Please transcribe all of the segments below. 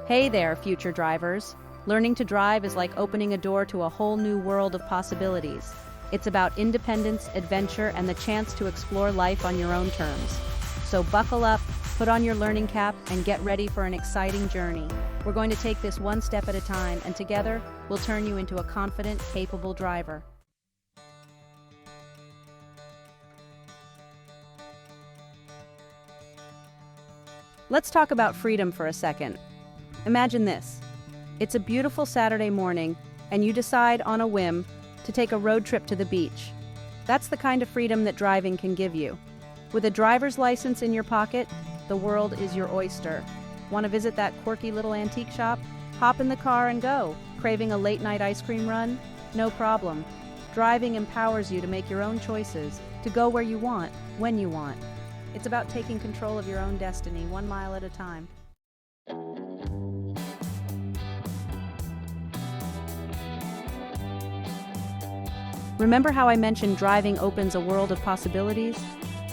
Hey there, future drivers. Learning to drive is like opening a door to a whole new world of possibilities. It's about independence, adventure, and the chance to explore life on your own terms. So buckle up, put on your learning cap, and get ready for an exciting journey. We're going to take this one step at a time, and together, we'll turn you into a confident, capable driver. Let's talk about freedom for a second. Imagine this. It's a beautiful Saturday morning, and you decide on a whim to take a road trip to the beach. That's the kind of freedom that driving can give you. With a driver's license in your pocket, the world is your oyster. Want to visit that quirky little antique shop? Hop in the car and go. Craving a late-night ice cream run? No problem. Driving empowers you to make your own choices, to go where you want, when you want. It's about taking control of your own destiny, 1 mile at a time. Remember how I mentioned driving opens a world of possibilities?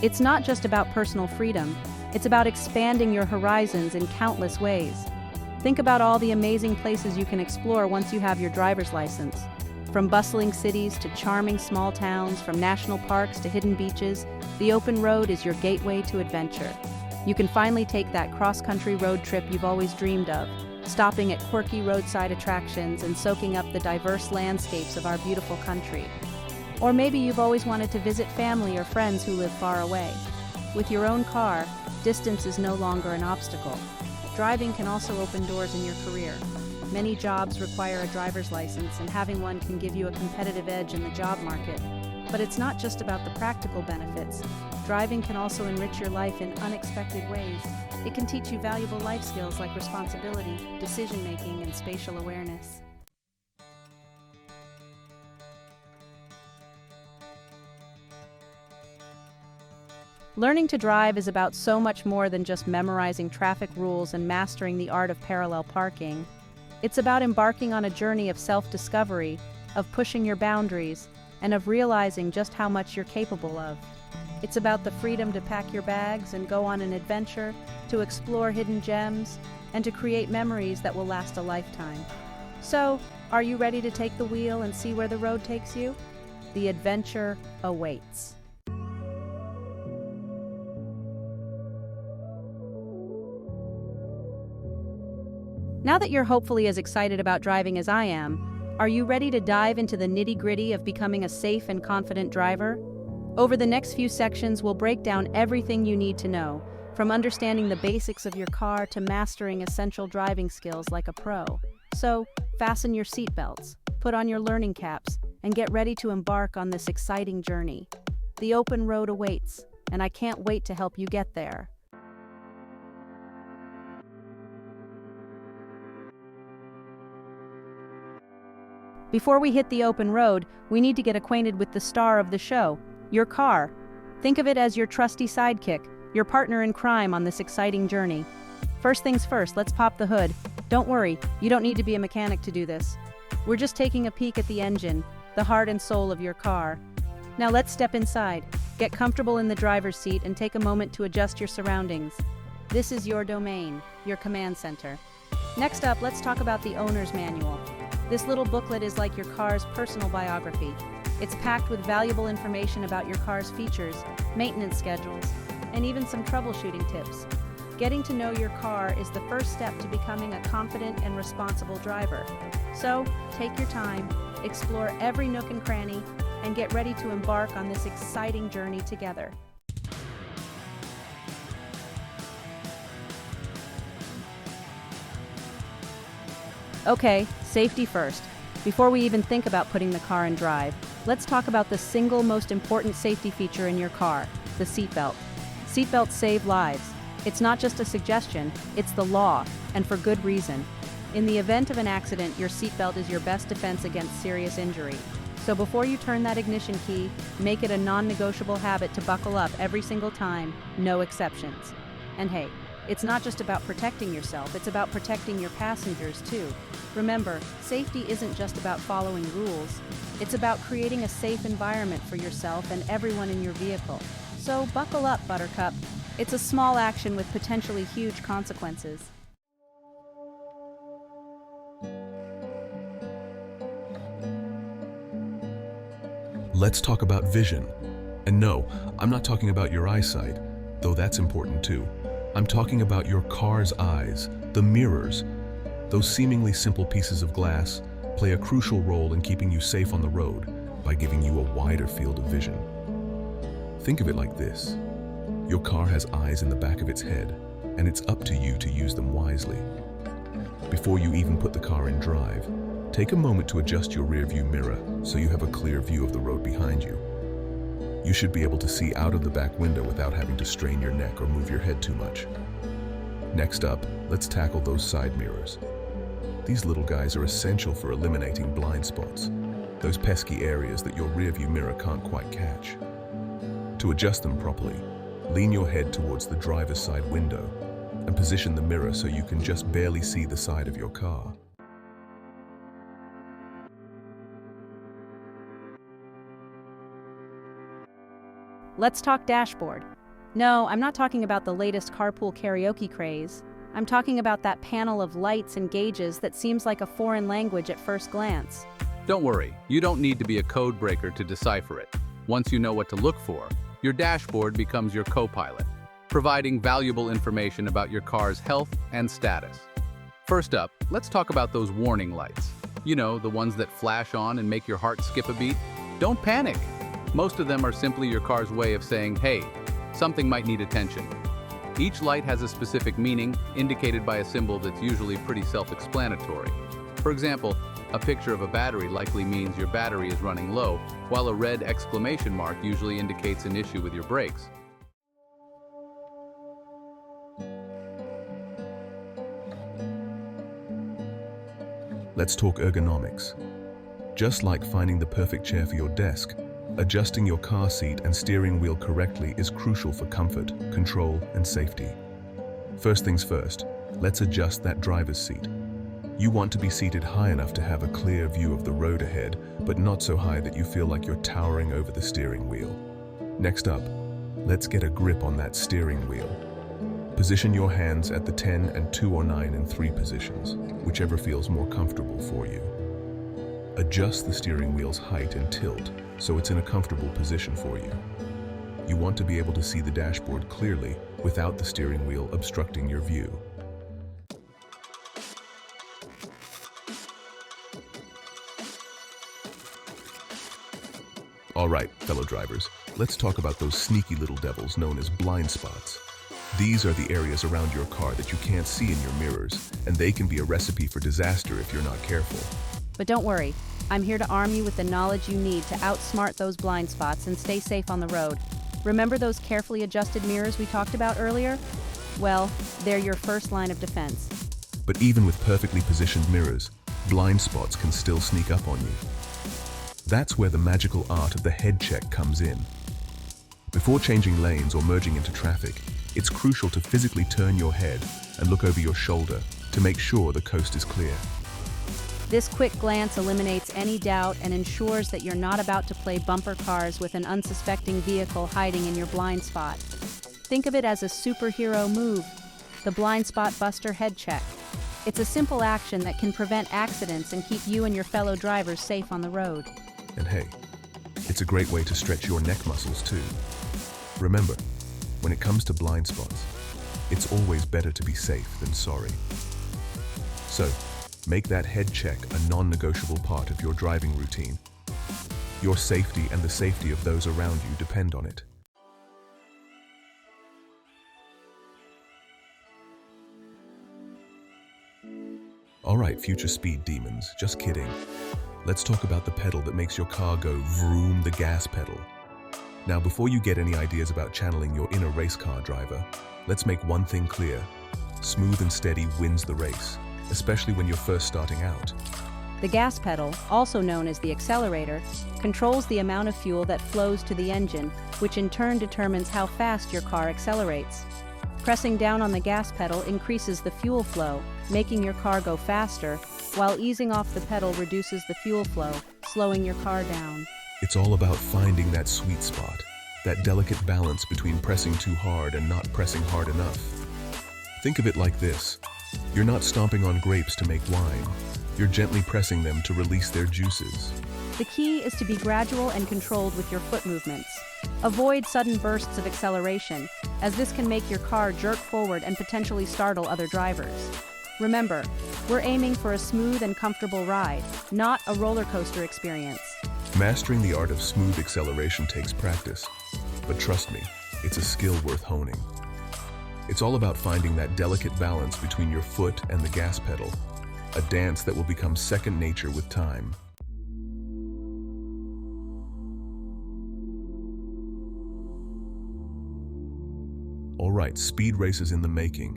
It's not just about personal freedom, it's about expanding your horizons in countless ways. Think about all the amazing places you can explore once you have your driver's license. From bustling cities to charming small towns, from national parks to hidden beaches, the open road is your gateway to adventure. You can finally take that cross-country road trip you've always dreamed of, stopping at quirky roadside attractions and soaking up the diverse landscapes of our beautiful country. Or maybe you've always wanted to visit family or friends who live far away. With your own car, distance is no longer an obstacle. Driving can also open doors in your career. Many jobs require a driver's license, and having one can give you a competitive edge in the job market. But it's not just about the practical benefits. Driving can also enrich your life in unexpected ways. It can teach you valuable life skills like responsibility, decision-making, and spatial awareness. Learning to drive is about so much more than just memorizing traffic rules and mastering the art of parallel parking. It's about embarking on a journey of self-discovery, of pushing your boundaries, and of realizing just how much you're capable of. It's about the freedom to pack your bags and go on an adventure, to explore hidden gems, and to create memories that will last a lifetime. So, are you ready to take the wheel and see where the road takes you? The adventure awaits. Now that you're hopefully as excited about driving as I am, are you ready to dive into the nitty-gritty of becoming a safe and confident driver? Over the next few sections, we'll break down everything you need to know, from understanding the basics of your car to mastering essential driving skills like a pro. So, fasten your seatbelts, put on your learning caps, and get ready to embark on this exciting journey. The open road awaits, and I can't wait to help you get there. Before we hit the open road, we need to get acquainted with the star of the show, your car. Think of it as your trusty sidekick, your partner in crime on this exciting journey. First things first, let's pop the hood. Don't worry, you don't need to be a mechanic to do this. We're just taking a peek at the engine, the heart and soul of your car. Now let's step inside, get comfortable in the driver's seat, and take a moment to adjust your surroundings. This is your domain, your command center. Next up, let's talk about the owner's manual. This little booklet is like your car's personal biography. It's packed with valuable information about your car's features, maintenance schedules, and even some troubleshooting tips. Getting to know your car is the first step to becoming a confident and responsible driver. So, take your time, explore every nook and cranny, and get ready to embark on this exciting journey together. Okay, safety first. Before we even think about putting the car in drive, let's talk about the single most important safety feature in your car, the seatbelt. Seatbelts save lives. It's not just a suggestion, it's the law, and for good reason. In the event of an accident, your seatbelt is your best defense against serious injury. So before you turn that ignition key, make it a non-negotiable habit to buckle up every single time, no exceptions. And hey, it's not just about protecting yourself, it's about protecting your passengers too. Remember, safety isn't just about following rules, it's about creating a safe environment for yourself and everyone in your vehicle. So buckle up, Buttercup. It's a small action with potentially huge consequences. Let's talk about vision. And no, I'm not talking about your eyesight, though that's important too. I'm talking about your car's eyes, the mirrors. Those seemingly simple pieces of glass play a crucial role in keeping you safe on the road by giving you a wider field of vision. Think of it like this. Your car has eyes in the back of its head, and it's up to you to use them wisely. Before you even put the car in drive, take a moment to adjust your rearview mirror so you have a clear view of the road behind you. You should be able to see out of the back window without having to strain your neck or move your head too much. Next up, let's tackle those side mirrors. These little guys are essential for eliminating blind spots, those pesky areas that your rearview mirror can't quite catch. To adjust them properly, lean your head towards the driver's side window and position the mirror so you can just barely see the side of your car. Let's talk dashboard. No, I'm not talking about the latest carpool karaoke craze. I'm talking about that panel of lights and gauges that seems like a foreign language at first glance. Don't worry, you don't need to be a code breaker to decipher it. Once you know what to look for, your dashboard becomes your co-pilot, providing valuable information about your car's health and status. First up, let's talk about those warning lights. You know, the ones that flash on and make your heart skip a beat. Don't panic. Most of them are simply your car's way of saying, hey, something might need attention. Each light has a specific meaning, indicated by a symbol that's usually pretty self-explanatory. For example, a picture of a battery likely means your battery is running low, while a red exclamation mark usually indicates an issue with your brakes. Let's talk ergonomics. Just like finding the perfect chair for your desk, adjusting your car seat and steering wheel correctly is crucial for comfort, control, and safety. First things first, let's adjust that driver's seat. You want to be seated high enough to have a clear view of the road ahead, but not so high that you feel like you're towering over the steering wheel. Next up, let's get a grip on that steering wheel. Position your hands at the 10 and 2 or 9 and 3 positions, whichever feels more comfortable for you. Adjust the steering wheel's height and tilt so it's in a comfortable position for you. You want to be able to see the dashboard clearly without the steering wheel obstructing your view. All right, fellow drivers, let's talk about those sneaky little devils known as blind spots. These are the areas around your car that you can't see in your mirrors, and they can be a recipe for disaster if you're not careful. But don't worry, I'm here to arm you with the knowledge you need to outsmart those blind spots and stay safe on the road. Remember those carefully adjusted mirrors we talked about earlier? Well, they're your first line of defense. But even with perfectly positioned mirrors, blind spots can still sneak up on you. That's where the magical art of the head check comes in. Before changing lanes or merging into traffic, it's crucial to physically turn your head and look over your shoulder to make sure the coast is clear. This quick glance eliminates any doubt and ensures that you're not about to play bumper cars with an unsuspecting vehicle hiding in your blind spot. Think of it as a superhero move, the blind spot buster head check. It's a simple action that can prevent accidents and keep you and your fellow drivers safe on the road. And hey, it's a great way to stretch your neck muscles too. Remember, when it comes to blind spots, it's always better to be safe than sorry. So, make that head check a non-negotiable part of your driving routine. Your safety and the safety of those around you depend on it. Alright, future speed demons, just kidding. Let's talk about the pedal that makes your car go vroom, the gas pedal. Now, before you get any ideas about channeling your inner race car driver, let's make one thing clear. Smooth and steady wins the race, especially when you're first starting out. The gas pedal, also known as the accelerator, controls the amount of fuel that flows to the engine, which in turn determines how fast your car accelerates. Pressing down on the gas pedal increases the fuel flow, making your car go faster, while easing off the pedal reduces the fuel flow, slowing your car down. It's all about finding that sweet spot, that delicate balance between pressing too hard and not pressing hard enough. Think of it like this. You're not stomping on grapes to make wine. You're gently pressing them to release their juices. The key is to be gradual and controlled with your foot movements. Avoid sudden bursts of acceleration, as this can make your car jerk forward and potentially startle other drivers. Remember, we're aiming for a smooth and comfortable ride, not a roller coaster experience. Mastering the art of smooth acceleration takes practice, but trust me, it's a skill worth honing. It's all about finding that delicate balance between your foot and the gas pedal, a dance that will become second nature with time. All right, speed races in the making.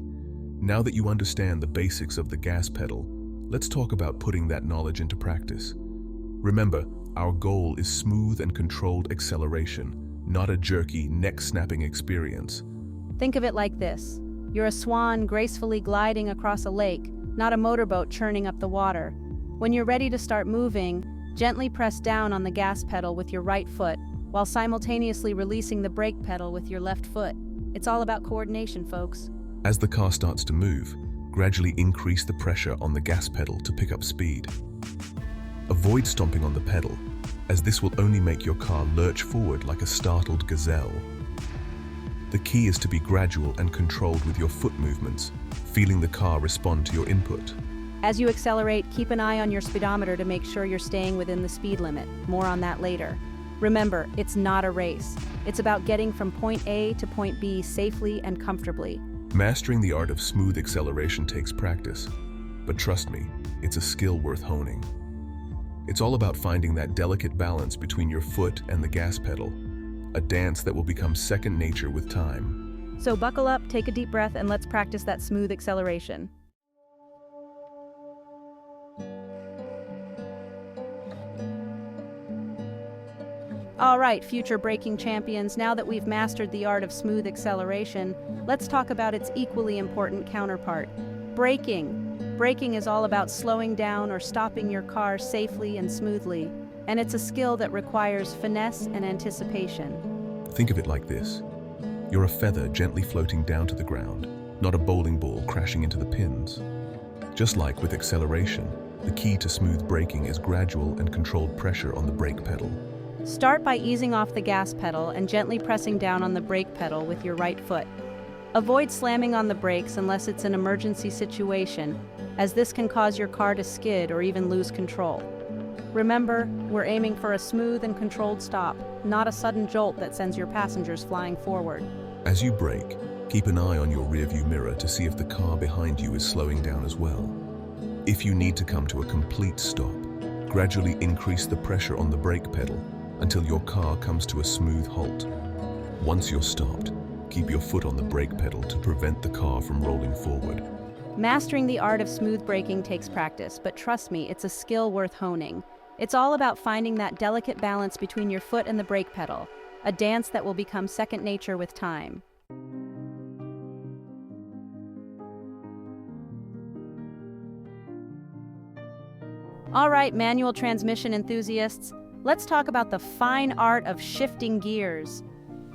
Now that you understand the basics of the gas pedal, let's talk about putting that knowledge into practice. Remember, our goal is smooth and controlled acceleration, not a jerky, neck-snapping experience. Think of it like this. You're a swan gracefully gliding across a lake, not a motorboat churning up the water. When you're ready to start moving, gently press down on the gas pedal with your right foot, while simultaneously releasing the brake pedal with your left foot. It's all about coordination, folks. As the car starts to move, gradually increase the pressure on the gas pedal to pick up speed. Avoid stomping on the pedal, as this will only make your car lurch forward like a startled gazelle. The key is to be gradual and controlled with your foot movements, feeling the car respond to your input. As you accelerate, keep an eye on your speedometer to make sure you're staying within the speed limit. More on that later. Remember, it's not a race. It's about getting from point A to point B safely and comfortably. Mastering the art of smooth acceleration takes practice, but trust me, it's a skill worth honing. It's all about finding that delicate balance between your foot and the gas pedal, a dance that will become second nature with time. So buckle up, take a deep breath, and let's practice that smooth acceleration. All right, future braking champions, now that we've mastered the art of smooth acceleration, let's talk about its equally important counterpart, braking. Braking is all about slowing down or stopping your car safely and smoothly, and it's a skill that requires finesse and anticipation. Think of it like this. You're a feather gently floating down to the ground, not a bowling ball crashing into the pins. Just like with acceleration, the key to smooth braking is gradual and controlled pressure on the brake pedal. Start by easing off the gas pedal and gently pressing down on the brake pedal with your right foot. Avoid slamming on the brakes unless it's an emergency situation, as this can cause your car to skid or even lose control. Remember, we're aiming for a smooth and controlled stop, not a sudden jolt that sends your passengers flying forward. As you brake, keep an eye on your rearview mirror to see if the car behind you is slowing down as well. If you need to come to a complete stop, gradually increase the pressure on the brake pedal until your car comes to a smooth halt. Once you're stopped, keep your foot on the brake pedal to prevent the car from rolling forward. Mastering the art of smooth braking takes practice, but trust me, it's a skill worth honing. It's all about finding that delicate balance between your foot and the brake pedal, a dance that will become second nature with time. All right, manual transmission enthusiasts, let's talk about the fine art of shifting gears.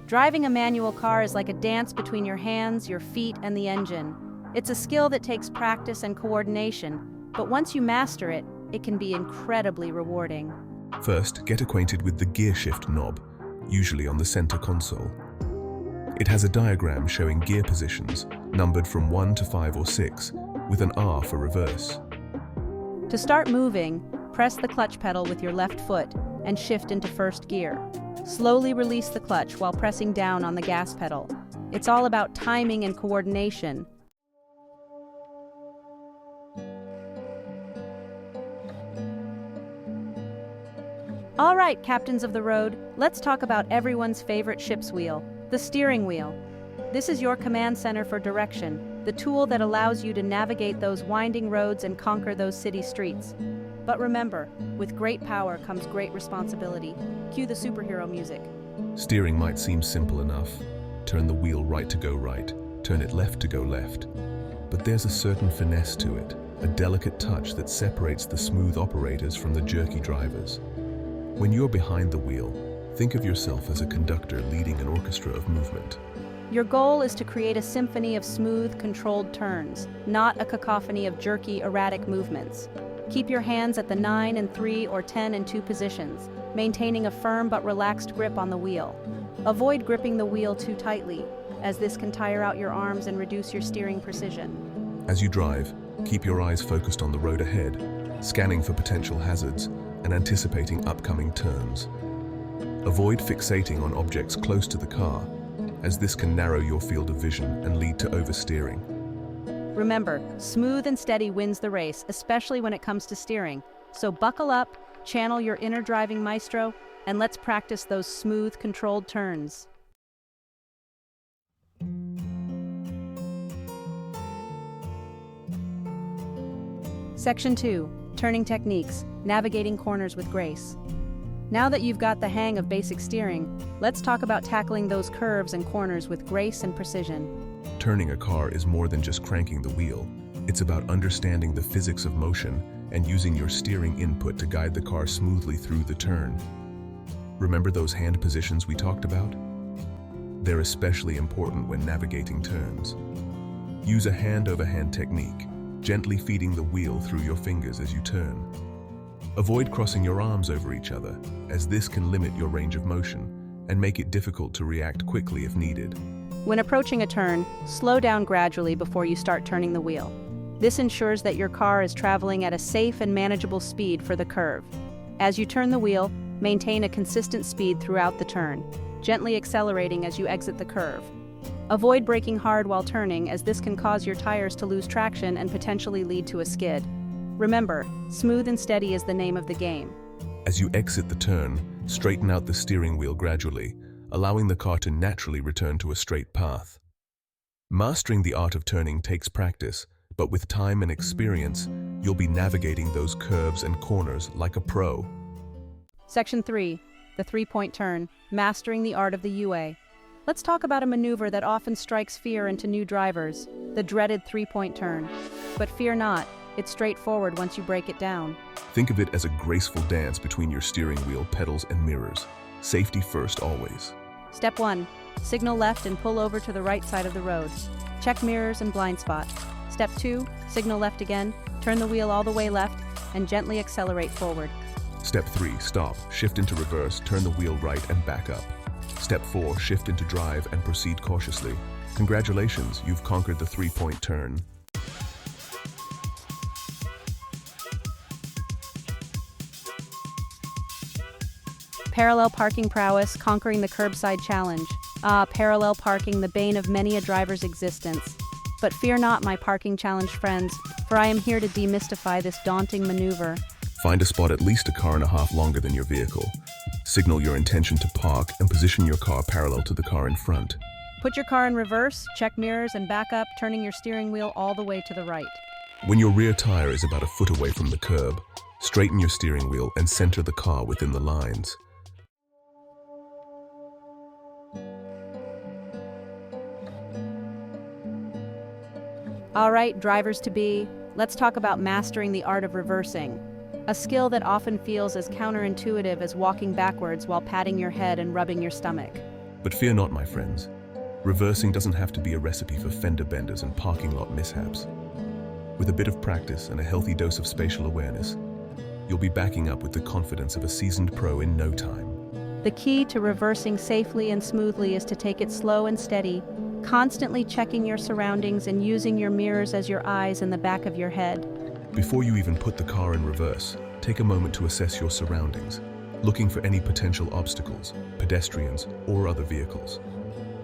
Driving a manual car is like a dance between your hands, your feet, and the engine. It's a skill that takes practice and coordination, but once you master it, it can be incredibly rewarding. First, get acquainted with the gear shift knob, usually on the center console. It has a diagram showing gear positions, numbered from 1 to 5 or 6, with an R for reverse. To start moving, press the clutch pedal with your left foot and shift into first gear. Slowly release the clutch while pressing down on the gas pedal. It's all about timing and coordination. All right, captains of the road, let's talk about everyone's favorite ship's wheel, the steering wheel. This is your command center for direction, the tool that allows you to navigate those winding roads and conquer those city streets. But remember, with great power comes great responsibility. Cue the superhero music. Steering might seem simple enough. Turn the wheel right to go right, turn it left to go left. But there's a certain finesse to it, a delicate touch that separates the smooth operators from the jerky drivers. When you're behind the wheel, think of yourself as a conductor leading an orchestra of movement. Your goal is to create a symphony of smooth, controlled turns, not a cacophony of jerky, erratic movements. Keep your hands at the 9 and 3 or 10 and 2 positions, maintaining a firm but relaxed grip on the wheel. Avoid gripping the wheel too tightly, as this can tire out your arms and reduce your steering precision. As you drive, keep your eyes focused on the road ahead, scanning for potential hazards and anticipating upcoming turns. Avoid fixating on objects close to the car, as this can narrow your field of vision and lead to oversteering. Remember, smooth and steady wins the race, especially when it comes to steering. So buckle up, channel your inner driving maestro, and let's practice those smooth, controlled turns. Section 2. Turning Techniques, Navigating Corners with Grace. Now that you've got the hang of basic steering, let's talk about tackling those curves and corners with grace and precision. Turning a car is more than just cranking the wheel. It's about understanding the physics of motion and using your steering input to guide the car smoothly through the turn. Remember those hand positions we talked about? They're especially important when navigating turns. Use a hand-over-hand technique, gently feeding the wheel through your fingers as you turn. Avoid crossing your arms over each other, as this can limit your range of motion and make it difficult to react quickly if needed. When approaching a turn, slow down gradually before you start turning the wheel. This ensures that your car is traveling at a safe and manageable speed for the curve. As you turn the wheel, maintain a consistent speed throughout the turn, gently accelerating as you exit the curve. Avoid braking hard while turning, as this can cause your tires to lose traction and potentially lead to a skid. Remember, smooth and steady is the name of the game. As you exit the turn, straighten out the steering wheel gradually, allowing the car to naturally return to a straight path. Mastering the art of turning takes practice, but with time and experience, you'll be navigating those curves and corners like a pro. Section 3. The three-point turn, Mastering the Art of the UA. Let's talk about a maneuver that often strikes fear into new drivers, the dreaded three-point turn. But fear not, it's straightforward once you break it down. Think of it as a graceful dance between your steering wheel, pedals, and mirrors. Safety first always. Step 1. Signal left and pull over to the right side of the road. Check mirrors and blind spot. Step 2. Signal left again, turn the wheel all the way left, and gently accelerate forward. Step 3. Stop, shift into reverse, turn the wheel right and back up. Step 4. Shift into drive and proceed cautiously. Congratulations, you've conquered the three-point turn. Parallel parking prowess, conquering the curbside challenge. Parallel parking, the bane of many a driver's existence. But fear not, my parking challenge friends, for I am here to demystify this daunting maneuver. Find a spot at least a car and a half longer than your vehicle. Signal your intention to park and position your car parallel to the car in front. Put your car in reverse, check mirrors, and back up, turning your steering wheel all the way to the right. When your rear tire is about a foot away from the curb, straighten your steering wheel and center the car within the lines. All right, drivers-to-be, let's talk about mastering the art of reversing. A skill that often feels as counterintuitive as walking backwards while patting your head and rubbing your stomach. But fear not, my friends. Reversing doesn't have to be a recipe for fender benders and parking lot mishaps. With a bit of practice and a healthy dose of spatial awareness, you'll be backing up with the confidence of a seasoned pro in no time. The key to reversing safely and smoothly is to take it slow and steady, constantly checking your surroundings and using your mirrors as your eyes in the back of your head. Before you even put the car in reverse, take a moment to assess your surroundings, looking for any potential obstacles, pedestrians, or other vehicles.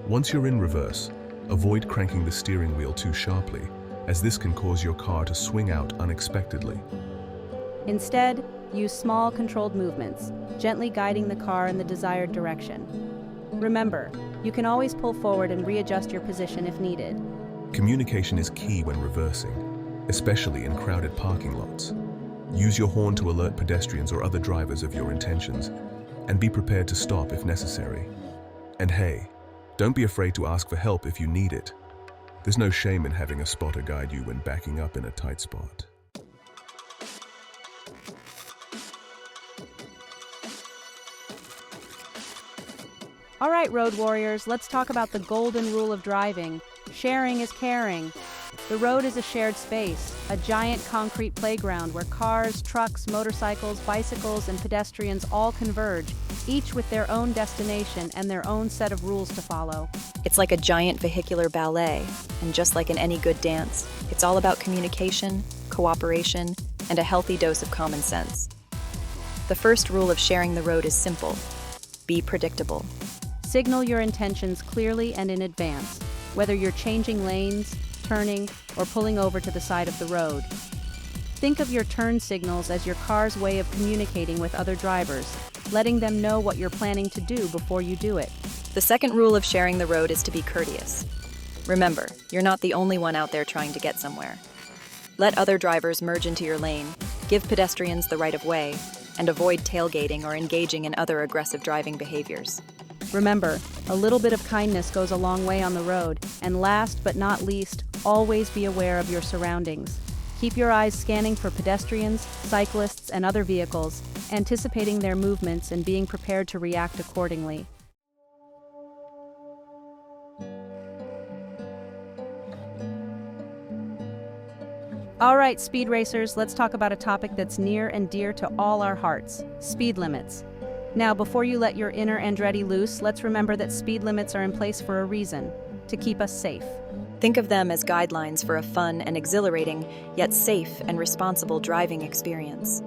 Once you're in reverse, avoid cranking the steering wheel too sharply, as this can cause your car to swing out unexpectedly. Instead, use small, controlled movements, gently guiding the car in the desired direction. Remember, you can always pull forward and readjust your position if needed. Communication is key when reversing, especially in crowded parking lots. Use your horn to alert pedestrians or other drivers of your intentions, and be prepared to stop if necessary. And hey, don't be afraid to ask for help if you need it. There's no shame in having a spotter guide you when backing up in a tight spot. All right, road warriors, let's talk about the golden rule of driving. Sharing is caring. The road is a shared space, a giant concrete playground where cars, trucks, motorcycles, bicycles, and pedestrians all converge, each with their own destination and their own set of rules to follow. It's like a giant vehicular ballet, and just like in any good dance, it's all about communication, cooperation, and a healthy dose of common sense. The first rule of sharing the road is simple: be predictable. Signal your intentions clearly and in advance, whether you're changing lanes, turning, or pulling over to the side of the road. Think of your turn signals as your car's way of communicating with other drivers, letting them know what you're planning to do before you do it. The second rule of sharing the road is to be courteous. Remember, you're not the only one out there trying to get somewhere. Let other drivers merge into your lane, give pedestrians the right of way, and avoid tailgating or engaging in other aggressive driving behaviors. Remember, a little bit of kindness goes a long way on the road, and last but not least, always be aware of your surroundings. Keep your eyes scanning for pedestrians, cyclists, and other vehicles, anticipating their movements and being prepared to react accordingly. All right, speed racers, let's talk about a topic that's near and dear to all our hearts: speed limits. Now, before you let your inner Andretti loose, let's remember that speed limits are in place for a reason: to keep us safe. Think of them as guidelines for a fun and exhilarating, yet safe and responsible driving experience.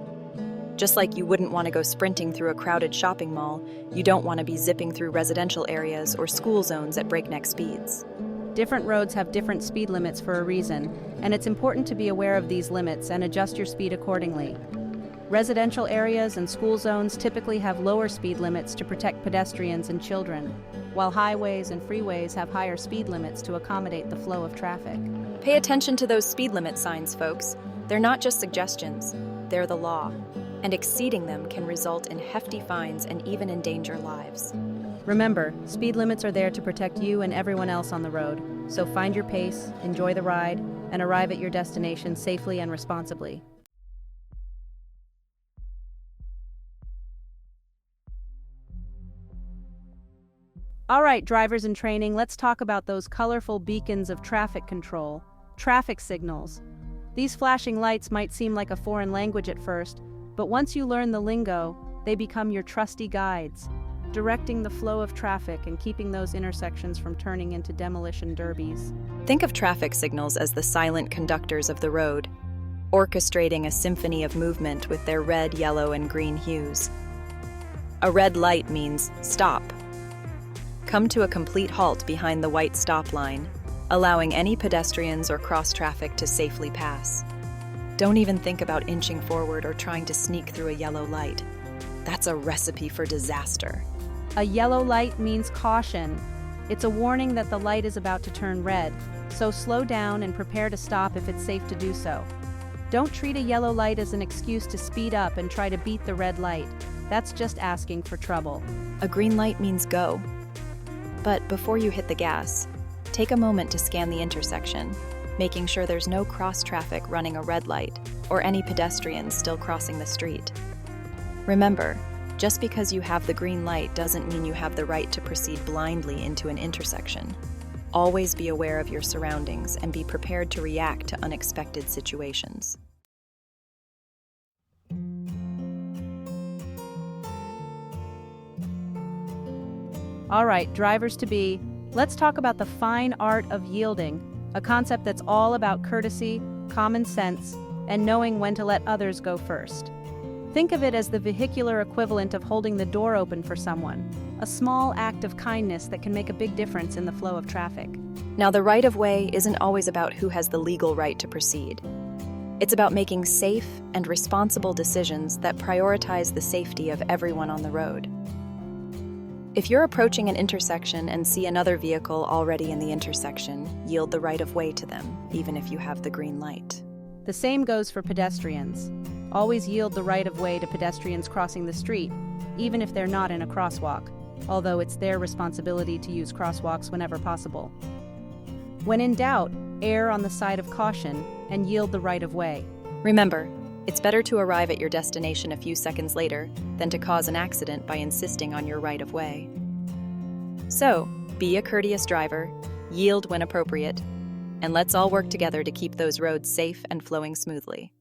Just like you wouldn't want to go sprinting through a crowded shopping mall, you don't want to be zipping through residential areas or school zones at breakneck speeds. Different roads have different speed limits for a reason, and it's important to be aware of these limits and adjust your speed accordingly. Residential areas and school zones typically have lower speed limits to protect pedestrians and children, while highways and freeways have higher speed limits to accommodate the flow of traffic. Pay attention to those speed limit signs, folks. They're not just suggestions, they're the law, and exceeding them can result in hefty fines and even endanger lives. Remember, speed limits are there to protect you and everyone else on the road, so find your pace, enjoy the ride, and arrive at your destination safely and responsibly. All right, drivers in training, let's talk about those colorful beacons of traffic control, traffic signals. These flashing lights might seem like a foreign language at first, but once you learn the lingo, they become your trusty guides, directing the flow of traffic and keeping those intersections from turning into demolition derbies. Think of traffic signals as the silent conductors of the road, orchestrating a symphony of movement with their red, yellow, and green hues. A red light means stop. Come to a complete halt behind the white stop line, allowing any pedestrians or cross traffic to safely pass. Don't even think about inching forward or trying to sneak through a yellow light. That's a recipe for disaster. A yellow light means caution. It's a warning that the light is about to turn red, so slow down and prepare to stop if it's safe to do so. Don't treat a yellow light as an excuse to speed up and try to beat the red light. That's just asking for trouble. A green light means go. But before you hit the gas, take a moment to scan the intersection, making sure there's no cross traffic running a red light or any pedestrians still crossing the street. Remember, just because you have the green light doesn't mean you have the right to proceed blindly into an intersection. Always be aware of your surroundings and be prepared to react to unexpected situations. All right, drivers to be, let's talk about the fine art of yielding, a concept that's all about courtesy, common sense, and knowing when to let others go first. Think of it as the vehicular equivalent of holding the door open for someone, a small act of kindness that can make a big difference in the flow of traffic. Now, the right of way isn't always about who has the legal right to proceed. It's about making safe and responsible decisions that prioritize the safety of everyone on the road. If you're approaching an intersection and see another vehicle already in the intersection, yield the right of way to them, even if you have the green light. The same goes for pedestrians. Always yield the right of way to pedestrians crossing the street, even if they're not in a crosswalk, although it's their responsibility to use crosswalks whenever possible. When in doubt, err on the side of caution and yield the right of way. Remember, it's better to arrive at your destination a few seconds later than to cause an accident by insisting on your right of way. So, be a courteous driver, yield when appropriate, and let's all work together to keep those roads safe and flowing smoothly.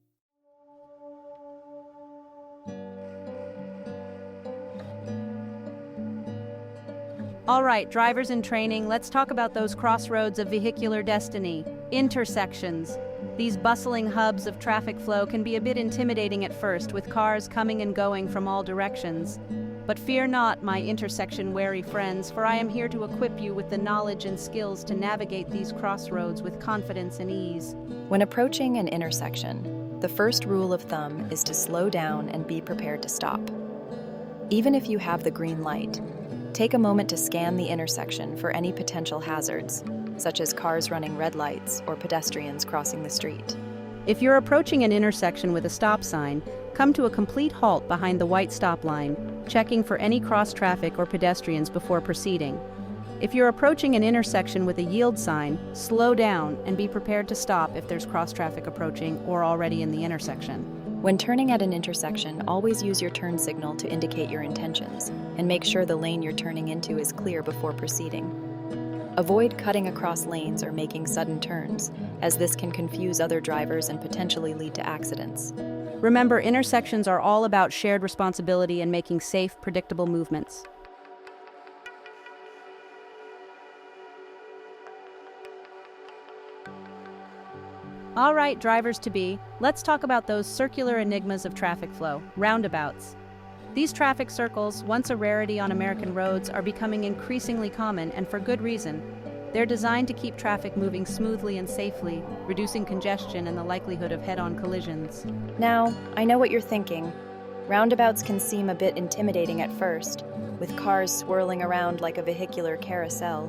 All right, drivers in training, let's talk about those crossroads of vehicular destiny, intersections. These bustling hubs of traffic flow can be a bit intimidating at first, with cars coming and going from all directions. But fear not, my intersection-wary friends, for I am here to equip you with the knowledge and skills to navigate these crossroads with confidence and ease. When approaching an intersection, the first rule of thumb is to slow down and be prepared to stop. Even if you have the green light, take a moment to scan the intersection for any potential hazards, such as cars running red lights or pedestrians crossing the street. If you're approaching an intersection with a stop sign, come to a complete halt behind the white stop line, checking for any cross traffic or pedestrians before proceeding. If you're approaching an intersection with a yield sign, slow down and be prepared to stop if there's cross traffic approaching or already in the intersection. When turning at an intersection, always use your turn signal to indicate your intentions, and make sure the lane you're turning into is clear before proceeding. Avoid cutting across lanes or making sudden turns, as this can confuse other drivers and potentially lead to accidents. Remember, intersections are all about shared responsibility and making safe, predictable movements. All right, drivers-to-be, let's talk about those circular enigmas of traffic flow, roundabouts. These traffic circles, once a rarity on American roads, are becoming increasingly common, and for good reason. They're designed to keep traffic moving smoothly and safely, reducing congestion and the likelihood of head-on collisions. Now, I know what you're thinking. Roundabouts can seem a bit intimidating at first, with cars swirling around like a vehicular carousel.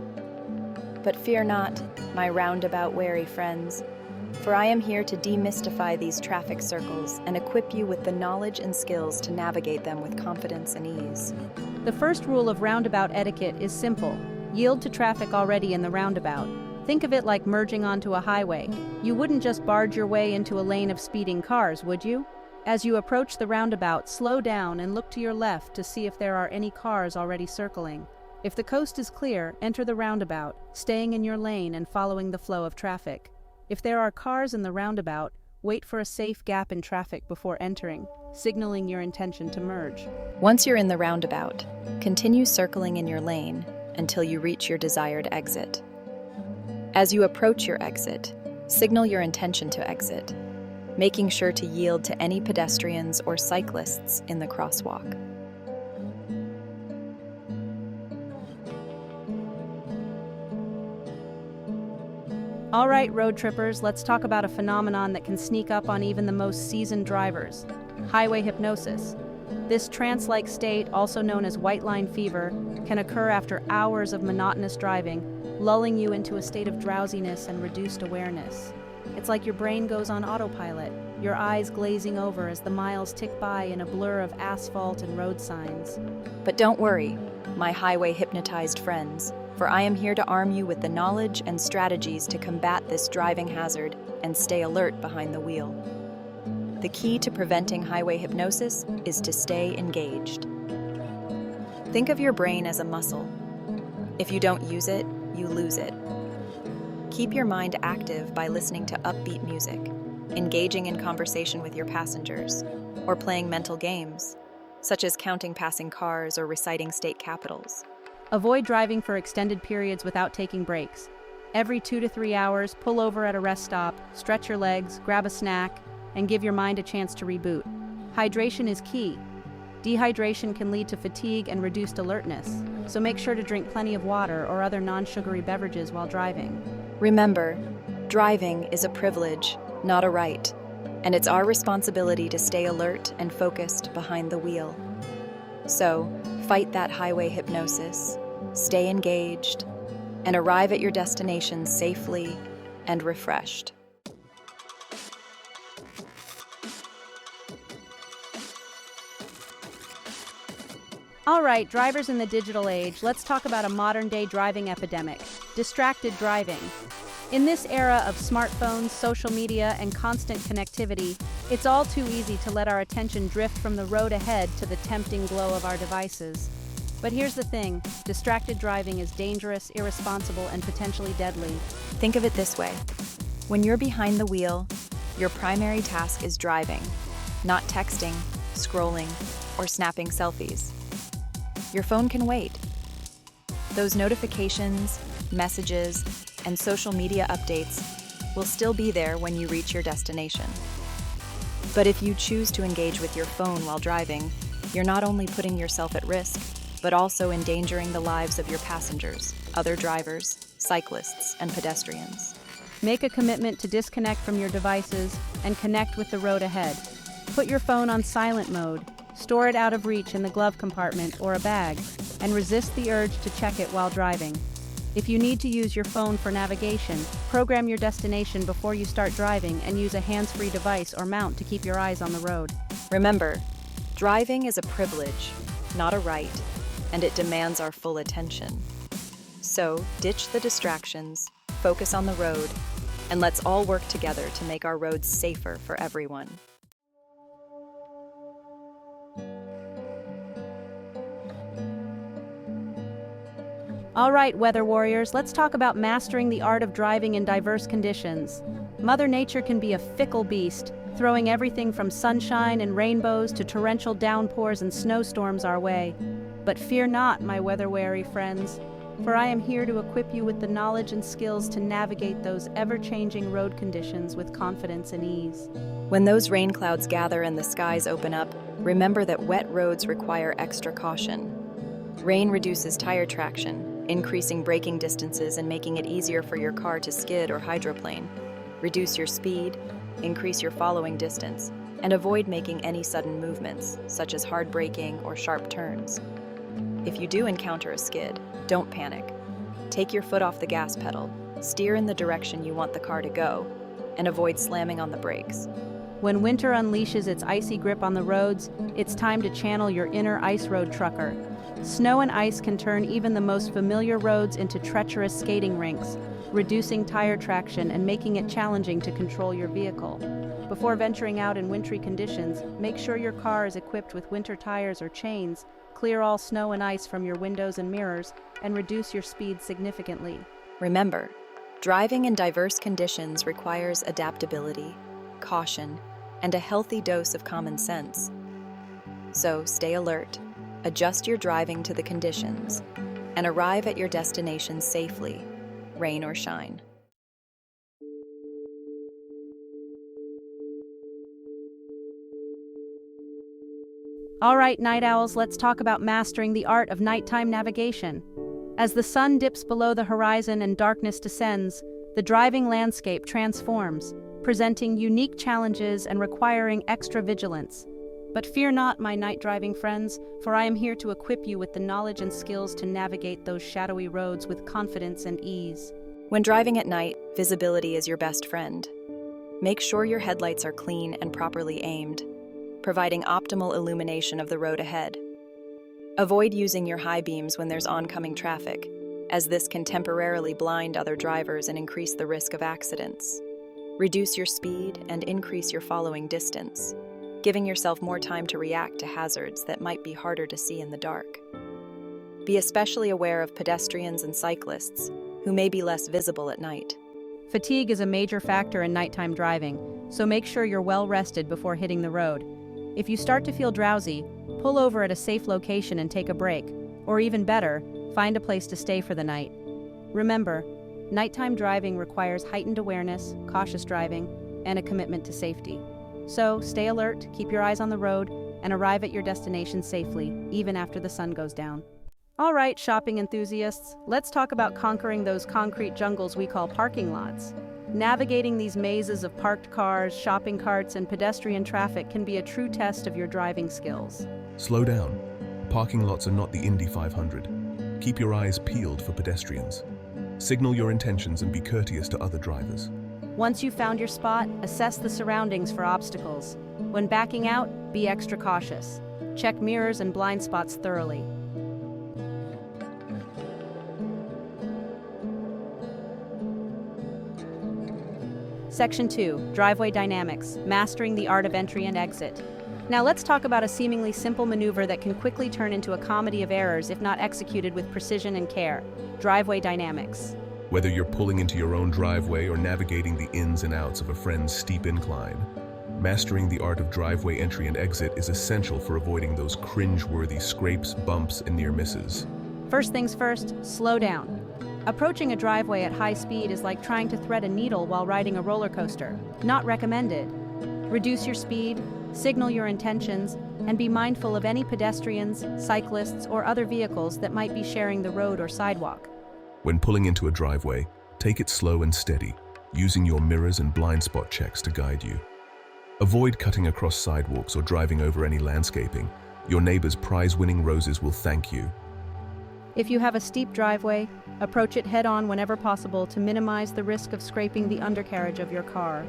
But fear not, my roundabout-wary friends, for I am here to demystify these traffic circles and equip you with the knowledge and skills to navigate them with confidence and ease. The first rule of roundabout etiquette is simple. Yield to traffic already in the roundabout. Think of it like merging onto a highway. You wouldn't just barge your way into a lane of speeding cars, would you? As you approach the roundabout, slow down and look to your left to see if there are any cars already circling. If the coast is clear, enter the roundabout, staying in your lane and following the flow of traffic. If there are cars in the roundabout, wait for a safe gap in traffic before entering, signaling your intention to merge. Once you're in the roundabout, continue circling in your lane until you reach your desired exit. As you approach your exit, signal your intention to exit, making sure to yield to any pedestrians or cyclists in the crosswalk. All right, road trippers, let's talk about a phenomenon that can sneak up on even the most seasoned drivers: highway hypnosis. This trance-like state, also known as white line fever, can occur after hours of monotonous driving, lulling you into a state of drowsiness and reduced awareness. It's like your brain goes on autopilot, your eyes glazing over as the miles tick by in a blur of asphalt and road signs. But don't worry, my highway hypnotized friends, for I am here to arm you with the knowledge and strategies to combat this driving hazard and stay alert behind the wheel. The key to preventing highway hypnosis is to stay engaged. Think of your brain as a muscle. If you don't use it, you lose it. Keep your mind active by listening to upbeat music, engaging in conversation with your passengers, or playing mental games, such as counting passing cars or reciting state capitals. Avoid driving for extended periods without taking breaks. Every 2 to 3 hours, pull over at a rest stop, stretch your legs, grab a snack, and give your mind a chance to reboot. Hydration is key. Dehydration can lead to fatigue and reduced alertness, so make sure to drink plenty of water or other non-sugary beverages while driving. Remember, driving is a privilege, not a right, and it's our responsibility to stay alert and focused behind the wheel. So, fight that highway hypnosis, stay engaged, and arrive at your destination safely and refreshed. All right, drivers in the digital age, let's talk about a modern-day driving epidemic: distracted driving. In this era of smartphones, social media, and constant connectivity, it's all too easy to let our attention drift from the road ahead to the tempting glow of our devices. But here's the thing, distracted driving is dangerous, irresponsible, and potentially deadly. Think of it this way. When you're behind the wheel, your primary task is driving, not texting, scrolling, or snapping selfies. Your phone can wait. Those notifications, messages, and social media updates will still be there when you reach your destination. But if you choose to engage with your phone while driving, you're not only putting yourself at risk, but also endangering the lives of your passengers, other drivers, cyclists, and pedestrians. Make a commitment to disconnect from your devices and connect with the road ahead. Put your phone on silent mode, store it out of reach in the glove compartment or a bag, and resist the urge to check it while driving. If you need to use your phone for navigation, program your destination before you start driving and use a hands-free device or mount to keep your eyes on the road. Remember, driving is a privilege, not a right, and it demands our full attention. So, ditch the distractions, focus on the road, and let's all work together to make our roads safer for everyone. All right, weather warriors, let's talk about mastering the art of driving in diverse conditions. Mother Nature can be a fickle beast, throwing everything from sunshine and rainbows to torrential downpours and snowstorms our way. But fear not, my weather-weary friends, for I am here to equip you with the knowledge and skills to navigate those ever-changing road conditions with confidence and ease. When those rain clouds gather and the skies open up, remember that wet roads require extra caution. Rain reduces tire traction, increasing braking distances and making it easier for your car to skid or hydroplane. Reduce your speed, increase your following distance, and avoid making any sudden movements, such as hard braking or sharp turns. If you do encounter a skid, don't panic. Take your foot off the gas pedal, steer in the direction you want the car to go, and avoid slamming on the brakes. When winter unleashes its icy grip on the roads, it's time to channel your inner ice road trucker. Snow and ice can turn even the most familiar roads into treacherous skating rinks, reducing tire traction and making it challenging to control your vehicle. Before venturing out in wintry conditions, make sure your car is equipped with winter tires or chains, clear all snow and ice from your windows and mirrors, and reduce your speed significantly. Remember, driving in diverse conditions requires adaptability, caution, and a healthy dose of common sense. So stay alert, adjust your driving to the conditions, and arrive at your destination safely, rain or shine. All right, night owls, let's talk about mastering the art of nighttime navigation. As the sun dips below the horizon and darkness descends, the driving landscape transforms, presenting unique challenges and requiring extra vigilance. But fear not, my night driving friends, for I am here to equip you with the knowledge and skills to navigate those shadowy roads with confidence and ease. When driving at night, visibility is your best friend. Make sure your headlights are clean and properly aimed, providing optimal illumination of the road ahead. Avoid using your high beams when there's oncoming traffic, as this can temporarily blind other drivers and increase the risk of accidents. Reduce your speed and increase your following distance, giving yourself more time to react to hazards that might be harder to see in the dark. Be especially aware of pedestrians and cyclists, who may be less visible at night. Fatigue is a major factor in nighttime driving, so make sure you're well rested before hitting the road. If you start to feel drowsy, pull over at a safe location and take a break, or even better, find a place to stay for the night. Remember, nighttime driving requires heightened awareness, cautious driving, and a commitment to safety. So stay alert, keep your eyes on the road, and arrive at your destination safely, even after the sun goes down. All right, shopping enthusiasts, let's talk about conquering those concrete jungles we call parking lots. Navigating these mazes of parked cars, shopping carts, and pedestrian traffic can be a true test of your driving skills. Slow down. Parking lots are not the Indy 500. Keep your eyes peeled for pedestrians. Signal your intentions and be courteous to other drivers. Once you've found your spot, assess the surroundings for obstacles. When backing out, be extra cautious. Check mirrors and blind spots thoroughly. Section 2, Driveway Dynamics, Mastering the Art of Entry and Exit. Now let's talk about a seemingly simple maneuver that can quickly turn into a comedy of errors if not executed with precision and care: driveway dynamics. Whether you're pulling into your own driveway or navigating the ins and outs of a friend's steep incline, mastering the art of driveway entry and exit is essential for avoiding those cringe-worthy scrapes, bumps, and near misses. First things first, slow down. Approaching a driveway at high speed is like trying to thread a needle while riding a roller coaster. Not recommended. Reduce your speed, signal your intentions, and be mindful of any pedestrians, cyclists, or other vehicles that might be sharing the road or sidewalk. When pulling into a driveway, take it slow and steady, using your mirrors and blind spot checks to guide you. Avoid cutting across sidewalks or driving over any landscaping. Your neighbor's prize-winning roses will thank you. If you have a steep driveway, approach it head-on whenever possible to minimize the risk of scraping the undercarriage of your car.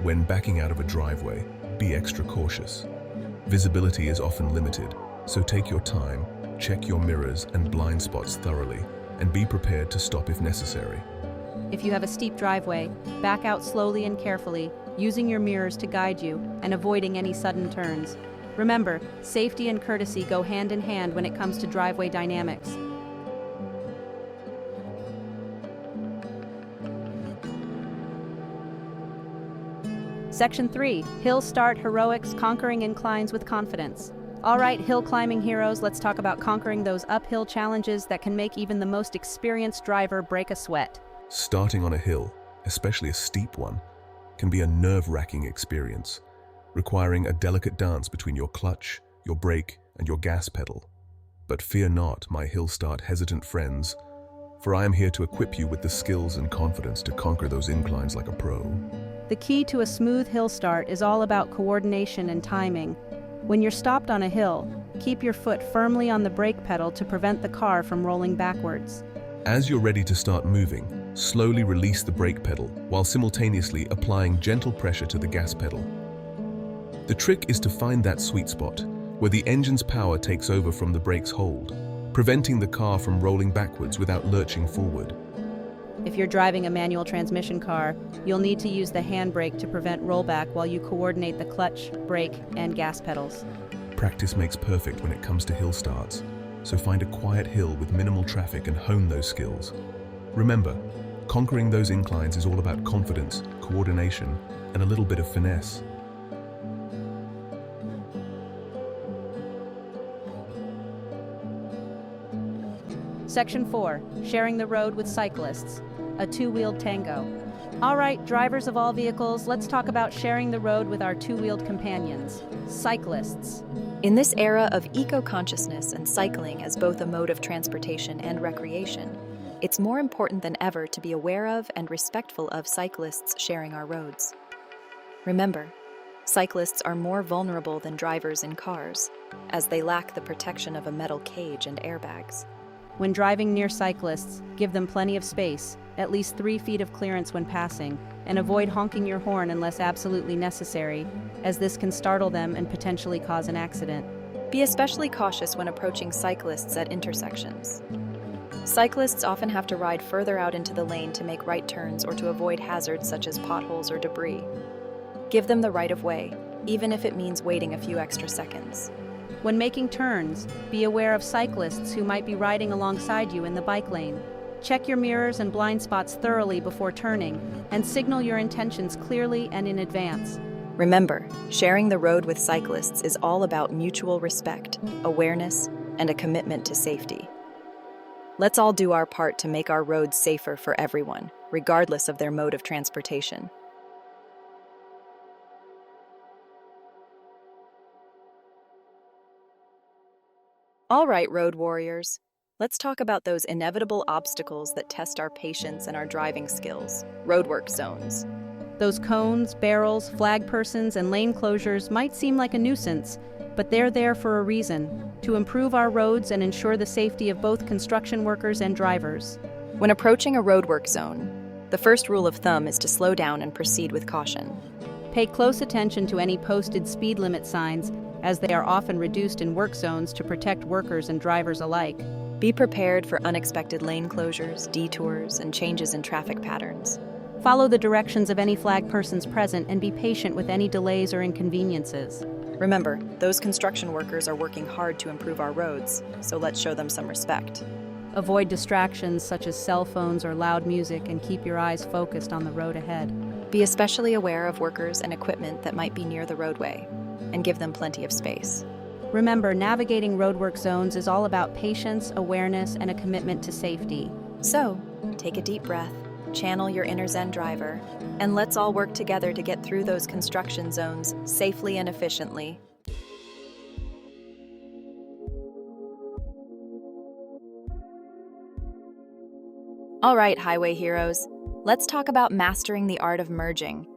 When backing out of a driveway, be extra cautious. Visibility is often limited, so take your time, check your mirrors and blind spots thoroughly, and be prepared to stop if necessary. If you have a steep driveway, back out slowly and carefully, using your mirrors to guide you and avoiding any sudden turns. Remember, safety and courtesy go hand in hand when it comes to driveway dynamics. Section 3, Hill Start Heroics, Conquering Inclines with Confidence. All right, hill climbing heroes, let's talk about conquering those uphill challenges that can make even the most experienced driver break a sweat. Starting on a hill, especially a steep one, can be a nerve-wracking experience, requiring a delicate dance between your clutch, your brake, and your gas pedal. But fear not, my hill start hesitant friends, for I am here to equip you with the skills and confidence to conquer those inclines like a pro. The key to a smooth hill start is all about coordination and timing. When you're stopped on a hill, keep your foot firmly on the brake pedal to prevent the car from rolling backwards. As you're ready to start moving, slowly release the brake pedal while simultaneously applying gentle pressure to the gas pedal. The trick is to find that sweet spot where the engine's power takes over from the brake's hold, preventing the car from rolling backwards without lurching forward. If you're driving a manual transmission car, you'll need to use the handbrake to prevent rollback while you coordinate the clutch, brake, and gas pedals. Practice makes perfect when it comes to hill starts, so find a quiet hill with minimal traffic and hone those skills. Remember, conquering those inclines is all about confidence, coordination, and a little bit of finesse. Section 4, Sharing the Road with Cyclists, a two-wheeled tango. All right, drivers of all vehicles, let's talk about sharing the road with our two-wheeled companions, cyclists. In this era of eco-consciousness and cycling as both a mode of transportation and recreation, it's more important than ever to be aware of and respectful of cyclists sharing our roads. Remember, cyclists are more vulnerable than drivers in cars, as they lack the protection of a metal cage and airbags. When driving near cyclists, give them plenty of space, at least 3 feet of clearance when passing, and avoid honking your horn unless absolutely necessary, as this can startle them and potentially cause an accident. Be especially cautious when approaching cyclists at intersections. Cyclists often have to ride further out into the lane to make right turns or to avoid hazards such as potholes or debris. Give them the right of way, even if it means waiting a few extra seconds. When making turns, be aware of cyclists who might be riding alongside you in the bike lane. Check your mirrors and blind spots thoroughly before turning, and signal your intentions clearly and in advance. Remember, sharing the road with cyclists is all about mutual respect, awareness, and a commitment to safety. Let's all do our part to make our roads safer for everyone, regardless of their mode of transportation. All right, road warriors, let's talk about those inevitable obstacles that test our patience and our driving skills, roadwork zones. Those cones, barrels, flag persons, and lane closures might seem like a nuisance, but they're there for a reason, to improve our roads and ensure the safety of both construction workers and drivers. When approaching a roadwork zone, the first rule of thumb is to slow down and proceed with caution. Pay close attention to any posted speed limit signs, as they are often reduced in work zones to protect workers and drivers alike. Be prepared for unexpected lane closures, detours, and changes in traffic patterns. Follow the directions of any flag persons present and be patient with any delays or inconveniences. Remember, those construction workers are working hard to improve our roads, so let's show them some respect. Avoid distractions such as cell phones or loud music and keep your eyes focused on the road ahead. Be especially aware of workers and equipment that might be near the roadway, and give them plenty of space. Remember, navigating roadwork zones is all about patience, awareness, and a commitment to safety. So, take a deep breath, channel your inner Zen driver, and let's all work together to get through those construction zones safely and efficiently. All right, highway heroes, let's talk about mastering the art of merging,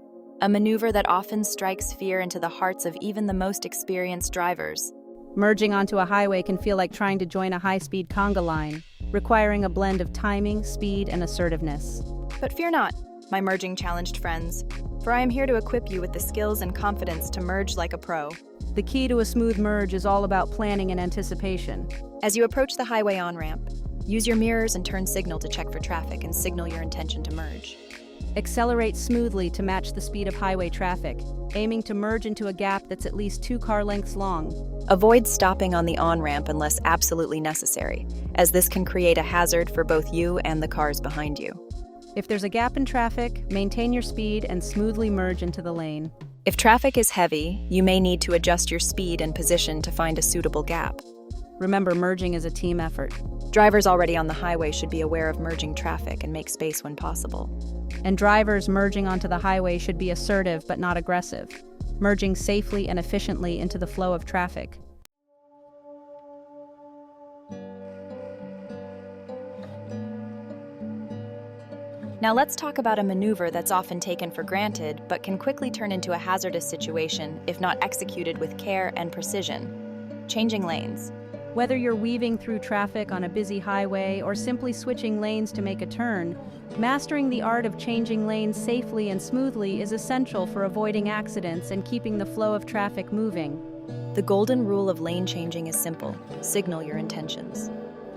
a maneuver that often strikes fear into the hearts of even the most experienced drivers. Merging onto a highway can feel like trying to join a high-speed conga line, requiring a blend of timing, speed, and assertiveness. But fear not, my merging challenged friends, for I am here to equip you with the skills and confidence to merge like a pro. The key to a smooth merge is all about planning and anticipation. As you approach the highway on-ramp, use your mirrors and turn signal to check for traffic and signal your intention to merge. Accelerate smoothly to match the speed of highway traffic, aiming to merge into a gap that's at least 2 car lengths long. Avoid stopping on the on-ramp unless absolutely necessary, as this can create a hazard for both you and the cars behind you. If there's a gap in traffic, maintain your speed and smoothly merge into the lane. If traffic is heavy, you may need to adjust your speed and position to find a suitable gap. Remember, merging is a team effort. Drivers already on the highway should be aware of merging traffic and make space when possible. And drivers merging onto the highway should be assertive but not aggressive, merging safely and efficiently into the flow of traffic. Now let's talk about a maneuver that's often taken for granted but can quickly turn into a hazardous situation if not executed with care and precision. Changing lanes. Whether you're weaving through traffic on a busy highway or simply switching lanes to make a turn, mastering the art of changing lanes safely and smoothly is essential for avoiding accidents and keeping the flow of traffic moving. The golden rule of lane changing is simple: signal your intentions.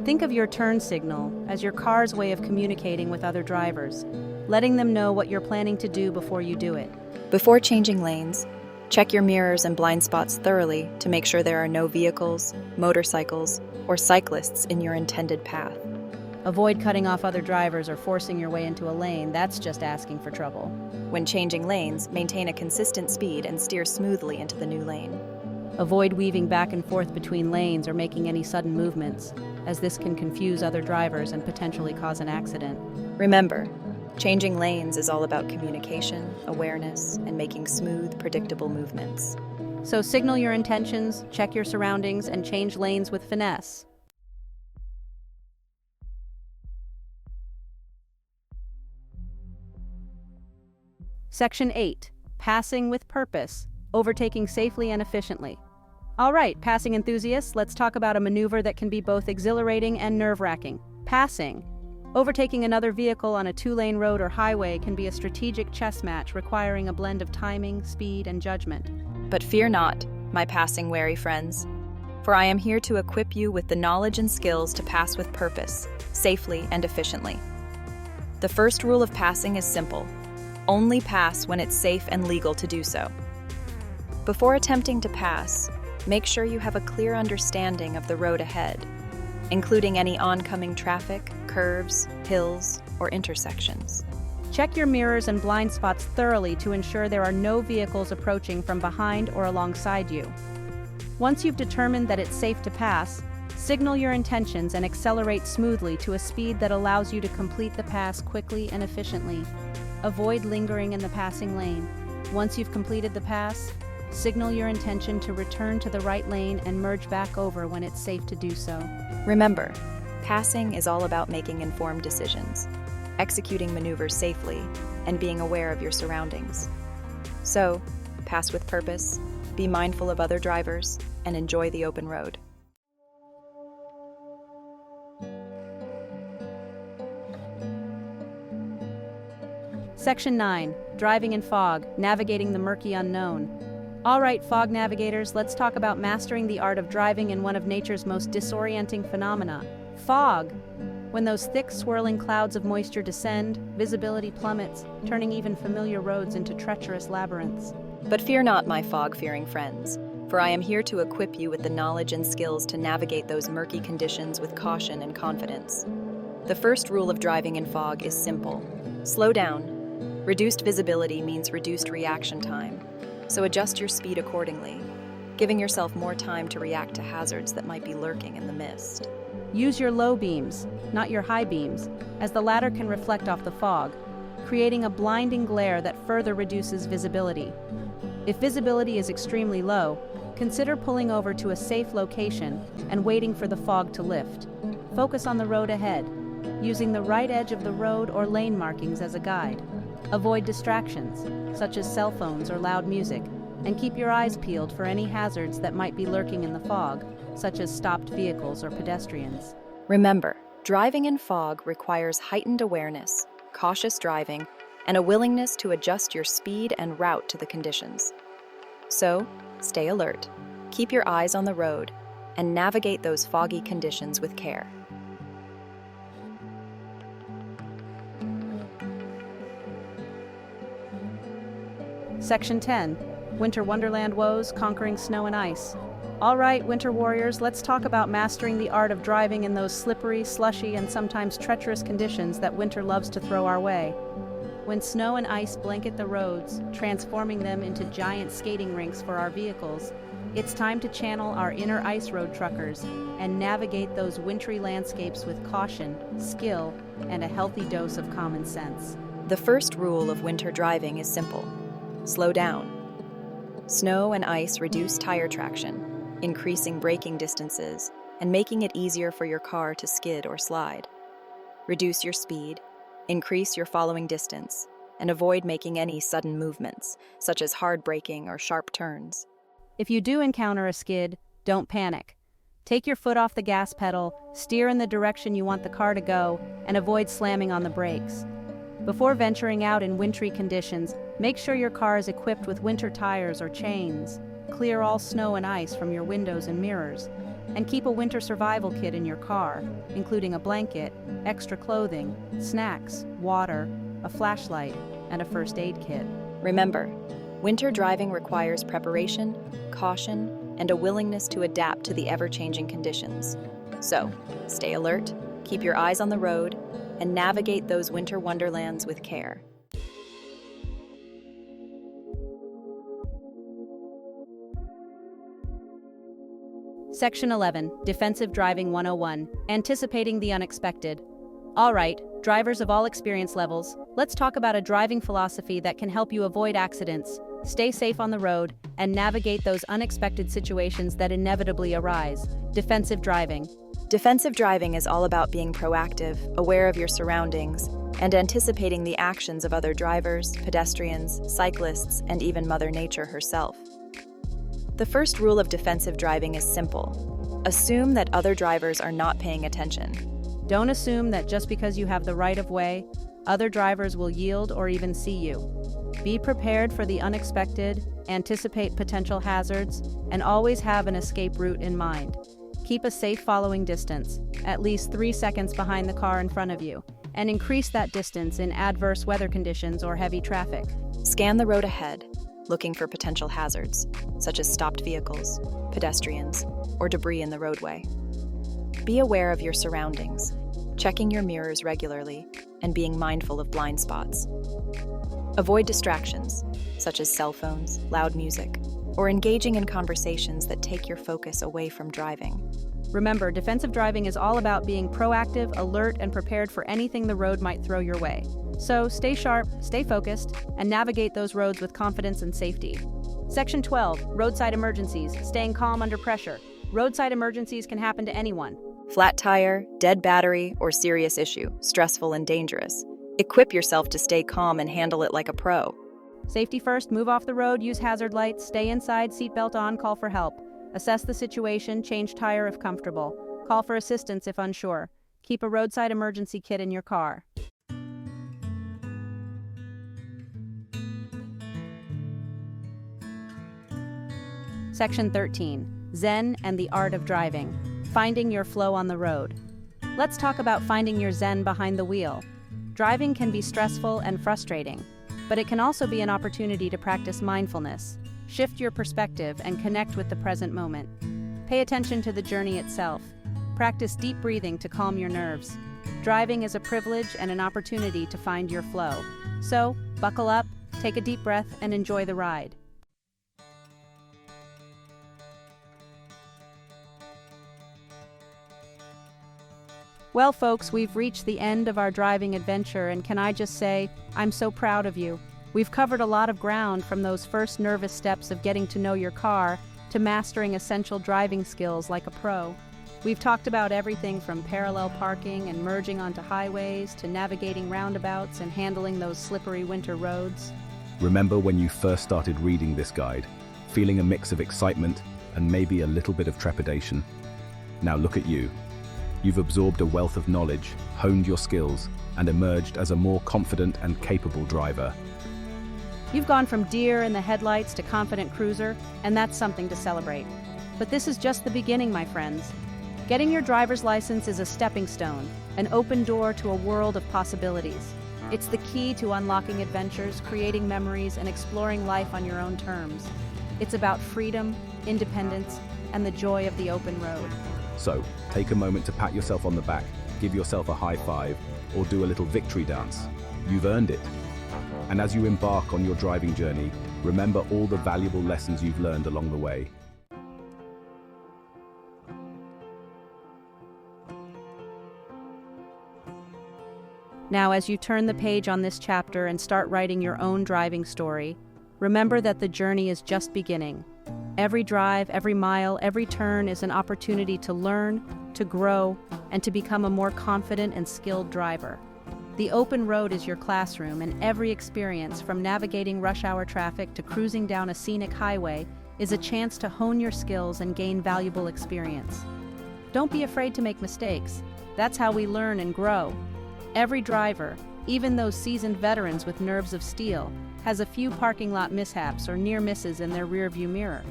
Think of your turn signal as your car's way of communicating with other drivers, letting them know what you're planning to do before you do it. Before changing lanes, check your mirrors and blind spots thoroughly to make sure there are no vehicles, motorcycles, or cyclists in your intended path. Avoid cutting off other drivers or forcing your way into a lane. That's just asking for trouble. When changing lanes, maintain a consistent speed and steer smoothly into the new lane. Avoid weaving back and forth between lanes or making any sudden movements, as this can confuse other drivers and potentially cause an accident. Remember, changing lanes is all about communication, awareness, and making smooth, predictable movements. So signal your intentions, check your surroundings, and change lanes with finesse. Section 8. Passing with purpose, overtaking safely and efficiently. All right, passing enthusiasts, let's talk about a maneuver that can be both exhilarating and nerve-wracking. Passing. Overtaking another vehicle on a 2-lane road or highway can be a strategic chess match requiring a blend of timing, speed, and judgment. But fear not, my passing-wary friends, for I am here to equip you with the knowledge and skills to pass with purpose, safely and efficiently. The first rule of passing is simple: only pass when it's safe and legal to do so. Before attempting to pass, make sure you have a clear understanding of the road ahead, including any oncoming traffic, curves, hills, or intersections. Check your mirrors and blind spots thoroughly to ensure there are no vehicles approaching from behind or alongside you. Once you've determined that it's safe to pass, signal your intentions and accelerate smoothly to a speed that allows you to complete the pass quickly and efficiently. Avoid lingering in the passing lane. Once you've completed the pass, signal your intention to return to the right lane and merge back over when it's safe to do so. Remember, passing is all about making informed decisions, executing maneuvers safely, and being aware of your surroundings. So, pass with purpose, be mindful of other drivers, and enjoy the open road. Section 9. Driving in fog, navigating the murky unknown. All right, fog navigators, let's talk about mastering the art of driving in one of nature's most disorienting phenomena, fog. When those thick, swirling clouds of moisture descend, visibility plummets, turning even familiar roads into treacherous labyrinths. But fear not, my fog-fearing friends, for I am here to equip you with the knowledge and skills to navigate those murky conditions with caution and confidence. The first rule of driving in fog is simple. Slow down. Reduced visibility means reduced reaction time, so adjust your speed accordingly, giving yourself more time to react to hazards that might be lurking in the mist. Use your low beams, not your high beams, as the latter can reflect off the fog, creating a blinding glare that further reduces visibility. If visibility is extremely low, consider pulling over to a safe location and waiting for the fog to lift. Focus on the road ahead, using the right edge of the road or lane markings as a guide. Avoid distractions, such as cell phones or loud music, and keep your eyes peeled for any hazards that might be lurking in the fog, such as stopped vehicles or pedestrians. Remember, driving in fog requires heightened awareness, cautious driving, and a willingness to adjust your speed and route to the conditions. So, stay alert, keep your eyes on the road, and navigate those foggy conditions with care. Section 10. Winter Wonderland Woes, Conquering Snow and Ice. All right, Winter Warriors, let's talk about mastering the art of driving in those slippery, slushy, and sometimes treacherous conditions that winter loves to throw our way. When snow and ice blanket the roads, transforming them into giant skating rinks for our vehicles, it's time to channel our inner ice road truckers and navigate those wintry landscapes with caution, skill, and a healthy dose of common sense. The first rule of winter driving is simple. Slow down. Snow and ice reduce tire traction, increasing braking distances and making it easier for your car to skid or slide. Reduce your speed, increase your following distance, and avoid making any sudden movements, such as hard braking or sharp turns. If you do encounter a skid, don't panic. Take your foot off the gas pedal, steer in the direction you want the car to go, and avoid slamming on the brakes. Before venturing out in wintry conditions, make sure your car is equipped with winter tires or chains. Clear all snow and ice from your windows and mirrors, and keep a winter survival kit in your car, including a blanket, extra clothing, snacks, water, a flashlight, and a first aid kit. Remember, winter driving requires preparation, caution, and a willingness to adapt to the ever-changing conditions. So, stay alert, keep your eyes on the road, and navigate those winter wonderlands with care. Section 11, Defensive Driving 101, Anticipating the Unexpected. All right, drivers of all experience levels, let's talk about a driving philosophy that can help you avoid accidents, stay safe on the road, and navigate those unexpected situations that inevitably arise. Defensive driving. Defensive driving is all about being proactive, aware of your surroundings, and anticipating the actions of other drivers, pedestrians, cyclists, and even Mother Nature herself. The first rule of defensive driving is simple. Assume that other drivers are not paying attention. Don't assume that just because you have the right of way, other drivers will yield or even see you. Be prepared for the unexpected, anticipate potential hazards, and always have an escape route in mind. Keep a safe following distance, at least 3 seconds behind the car in front of you, and increase that distance in adverse weather conditions or heavy traffic. Scan the road ahead, looking for potential hazards, such as stopped vehicles, pedestrians, or debris in the roadway. Be aware of your surroundings, checking your mirrors regularly, and being mindful of blind spots. Avoid distractions, such as cell phones, loud music, or engaging in conversations that take your focus away from driving. Remember, defensive driving is all about being proactive, alert, and prepared for anything the road might throw your way. So stay sharp, stay focused, and navigate those roads with confidence and safety. Section 12, Roadside Emergencies, Staying Calm Under Pressure. Roadside emergencies can happen to anyone. Flat tire, dead battery, or serious issue, stressful and dangerous. Equip yourself to stay calm and handle it like a pro. Safety first, move off the road, use hazard lights, stay inside, seatbelt on, call for help. Assess the situation, change tire if comfortable. Call for assistance if unsure. Keep a roadside emergency kit in your car. Section 13, Zen and the Art of Driving, Finding Your Flow on the Road. Let's talk about finding your zen behind the wheel. Driving can be stressful and frustrating, but it can also be an opportunity to practice mindfulness, Shift your perspective and connect with the present moment. Pay attention to the journey itself. Practice deep breathing to calm your nerves. Driving is a privilege and an opportunity to find your flow. So, buckle up, take a deep breath, and enjoy the ride. Well, folks, we've reached the end of our driving adventure, and can I just say, I'm so proud of you. We've covered a lot of ground, from those first nervous steps of getting to know your car to mastering essential driving skills like a pro. We've talked about everything from parallel parking and merging onto highways to navigating roundabouts and handling those slippery winter roads. Remember when you first started reading this guide, feeling a mix of excitement and maybe a little bit of trepidation? Now look at you. You've absorbed a wealth of knowledge, honed your skills, and emerged as a more confident and capable driver. You've gone from deer in the headlights to confident cruiser, and that's something to celebrate. But this is just the beginning, my friends. Getting your driver's license is a stepping stone, an open door to a world of possibilities. It's the key to unlocking adventures, creating memories, and exploring life on your own terms. It's about freedom, independence, and the joy of the open road. So, take a moment to pat yourself on the back, give yourself a high five, or do a little victory dance. You've earned it. And as you embark on your driving journey, remember all the valuable lessons you've learned along the way. Now, as you turn the page on this chapter and start writing your own driving story, remember that the journey is just beginning. Every drive, every mile, every turn is an opportunity to learn, to grow, and to become a more confident and skilled driver. The open road is your classroom, and every experience, from navigating rush hour traffic to cruising down a scenic highway, is a chance to hone your skills and gain valuable experience. Don't be afraid to make mistakes. That's how we learn and grow. Every driver, even those seasoned veterans with nerves of steel, has a few parking lot mishaps or near misses in their rearview mirror.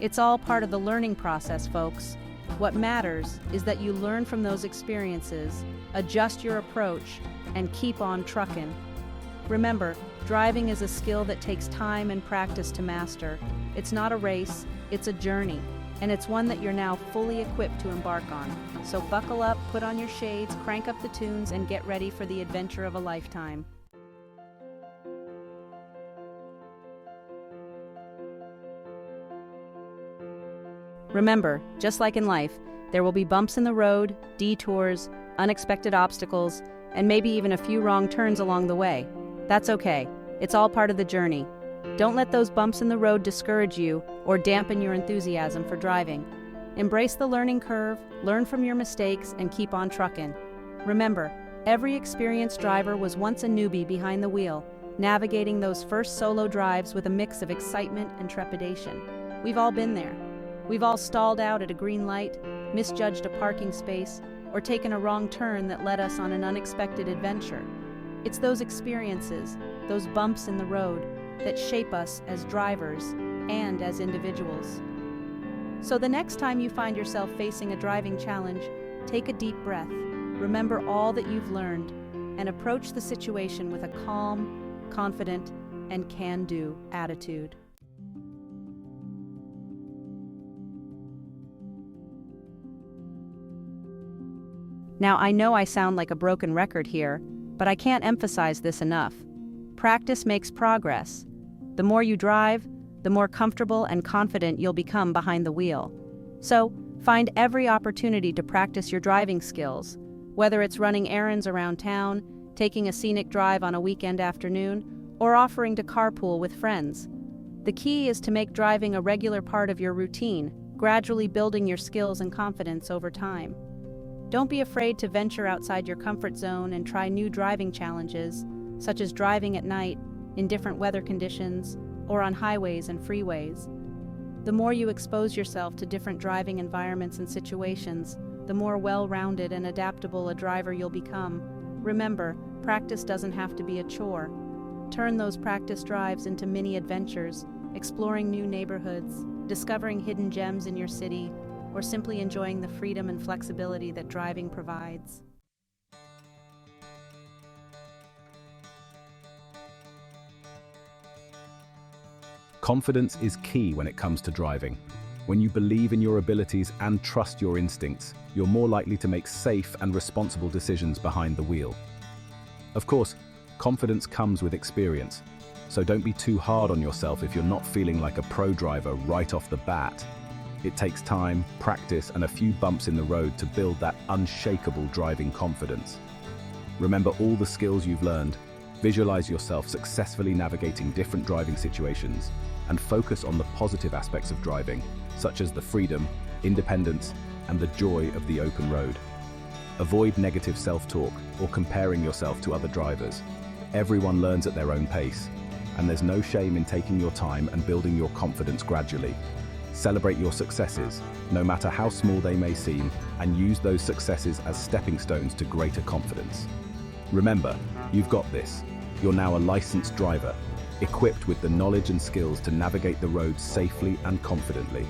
It's all part of the learning process, folks. What matters is that you learn from those experiences, adjust your approach, and keep on trucking. Remember, driving is a skill that takes time and practice to master. It's not a race, it's a journey, and it's one that you're now fully equipped to embark on. So buckle up, put on your shades, crank up the tunes, and get ready for the adventure of a lifetime. Remember, just like in life, there will be bumps in the road, detours, unexpected obstacles, and maybe even a few wrong turns along the way. That's okay. It's all part of the journey. Don't let those bumps in the road discourage you or dampen your enthusiasm for driving. Embrace the learning curve, learn from your mistakes, and keep on trucking. Remember, every experienced driver was once a newbie behind the wheel, navigating those first solo drives with a mix of excitement and trepidation. We've all been there. We've all stalled out at a green light, misjudged a parking space, or taken a wrong turn that led us on an unexpected adventure. It's those experiences, those bumps in the road, that shape us as drivers and as individuals. So the next time you find yourself facing a driving challenge, take a deep breath, remember all that you've learned, and approach the situation with a calm, confident, and can-do attitude. Now, I know I sound like a broken record here, but I can't emphasize this enough. Practice makes progress. The more you drive, the more comfortable and confident you'll become behind the wheel. So, find every opportunity to practice your driving skills, whether it's running errands around town, taking a scenic drive on a weekend afternoon, or offering to carpool with friends. The key is to make driving a regular part of your routine, gradually building your skills and confidence over time. Don't be afraid to venture outside your comfort zone and try new driving challenges, such as driving at night, in different weather conditions, or on highways and freeways. The more you expose yourself to different driving environments and situations, the more well-rounded and adaptable a driver you'll become. Remember, practice doesn't have to be a chore. Turn those practice drives into mini adventures, exploring new neighborhoods, discovering hidden gems in your city, or simply enjoying the freedom and flexibility that driving provides. Confidence is key when it comes to driving. When you believe in your abilities and trust your instincts, you're more likely to make safe and responsible decisions behind the wheel. Of course, confidence comes with experience, so don't be too hard on yourself if you're not feeling like a pro driver right off the bat. It takes time, practice, and a few bumps in the road to build that unshakable driving confidence. Remember all the skills you've learned, visualize yourself successfully navigating different driving situations, and focus on the positive aspects of driving, such as the freedom, independence, and the joy of the open road. Avoid negative self-talk or comparing yourself to other drivers. Everyone learns at their own pace, and there's no shame in taking your time and building your confidence gradually. Celebrate your successes, no matter how small they may seem, and use those successes as stepping stones to greater confidence. Remember, you've got this. You're now a licensed driver, equipped with the knowledge and skills to navigate the roads safely and confidently.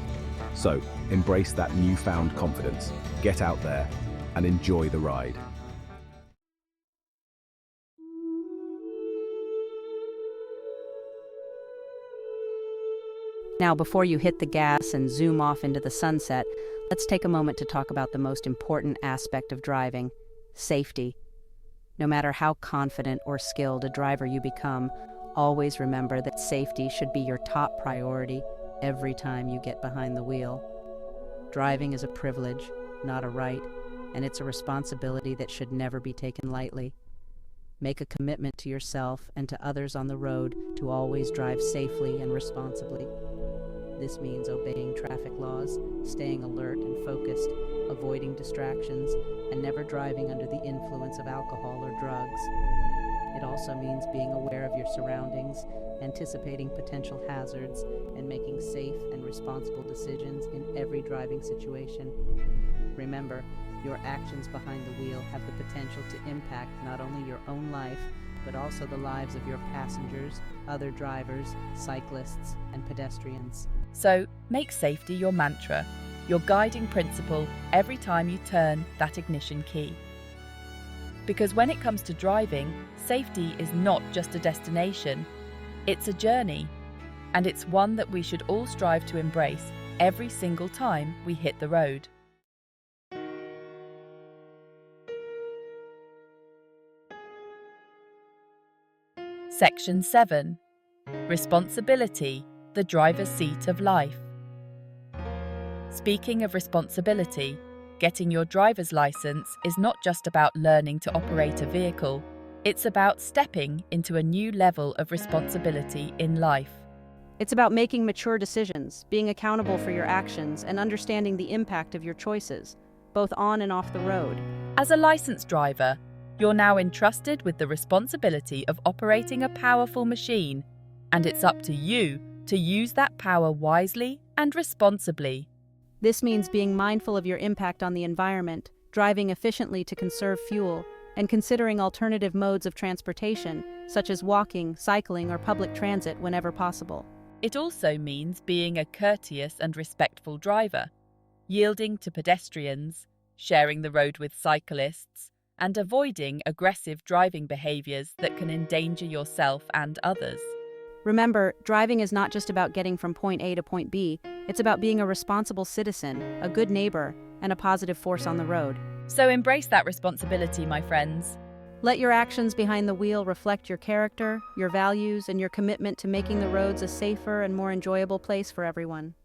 So, embrace that newfound confidence, get out there, and enjoy the ride. Now, before you hit the gas and zoom off into the sunset, let's take a moment to talk about the most important aspect of driving: safety. No matter how confident or skilled a driver you become, always remember that safety should be your top priority every time you get behind the wheel. Driving is a privilege, not a right, and it's a responsibility that should never be taken lightly. Make a commitment to yourself and to others on the road to always drive safely and responsibly. This means obeying traffic laws, staying alert and focused, avoiding distractions, and never driving under the influence of alcohol or drugs. It also means being aware of your surroundings, anticipating potential hazards, and making safe and responsible decisions in every driving situation. Remember, your actions behind the wheel have the potential to impact not only your own life, but also the lives of your passengers, other drivers, cyclists, and pedestrians. So, make safety your mantra, your guiding principle every time you turn that ignition key. Because when it comes to driving, safety is not just a destination, it's a journey, and it's one that we should all strive to embrace every single time we hit the road. Section 7. Responsibility, the driver's seat of life. Speaking of responsibility, getting your driver's license is not just about learning to operate a vehicle, it's about stepping into a new level of responsibility in life. It's about making mature decisions, being accountable for your actions, and understanding the impact of your choices, both on and off the road. As a licensed driver, you're now entrusted with the responsibility of operating a powerful machine, and it's up to you to use that power wisely and responsibly. This means being mindful of your impact on the environment, driving efficiently to conserve fuel, and considering alternative modes of transportation, such as walking, cycling, or public transit whenever possible. It also means being a courteous and respectful driver, yielding to pedestrians, sharing the road with cyclists, and avoiding aggressive driving behaviors that can endanger yourself and others. Remember, driving is not just about getting from point A to point B, it's about being a responsible citizen, a good neighbor, and a positive force on the road. So embrace that responsibility, my friends. Let your actions behind the wheel reflect your character, your values, and your commitment to making the roads a safer and more enjoyable place for everyone.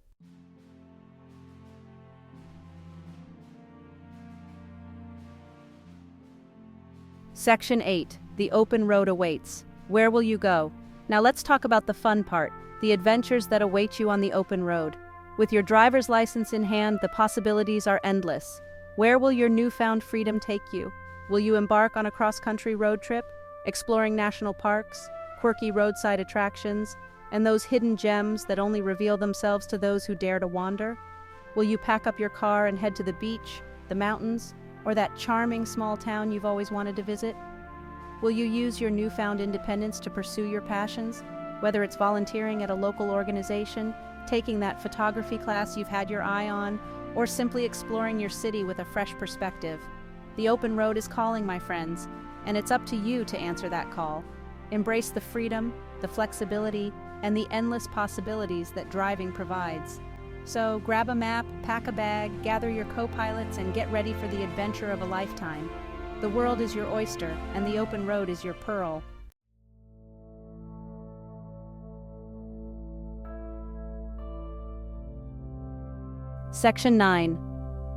Section 8. The open road awaits. Where will you go? Now let's talk about the fun part, the adventures that await you on the open road. With your driver's license in hand, the possibilities are endless. Where will your newfound freedom take you? Will you embark on a cross-country road trip, exploring national parks, quirky roadside attractions, and those hidden gems that only reveal themselves to those who dare to wander? Will you pack up your car and head to the beach, the mountains, or that charming small town you've always wanted to visit? Will you use your newfound independence to pursue your passions, whether it's volunteering at a local organization, taking that photography class you've had your eye on, or simply exploring your city with a fresh perspective? The open road is calling, my friends, and it's up to you to answer that call. Embrace the freedom, the flexibility, and the endless possibilities that driving provides. So grab a map, pack a bag, gather your co-pilots, and get ready for the adventure of a lifetime. The world is your oyster, and the open road is your pearl. Section 9.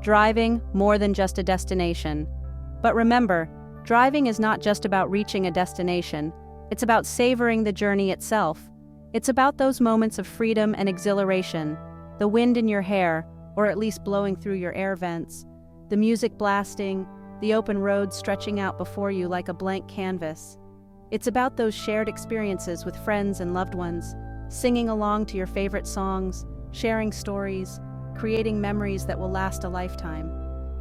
Driving more than just a destination. But remember, driving is not just about reaching a destination. It's about savoring the journey itself. It's about those moments of freedom and exhilaration, the wind in your hair, or at least blowing through your air vents, the music blasting, the open road stretching out before you like a blank canvas. It's about those shared experiences with friends and loved ones, singing along to your favorite songs, sharing stories, creating memories that will last a lifetime.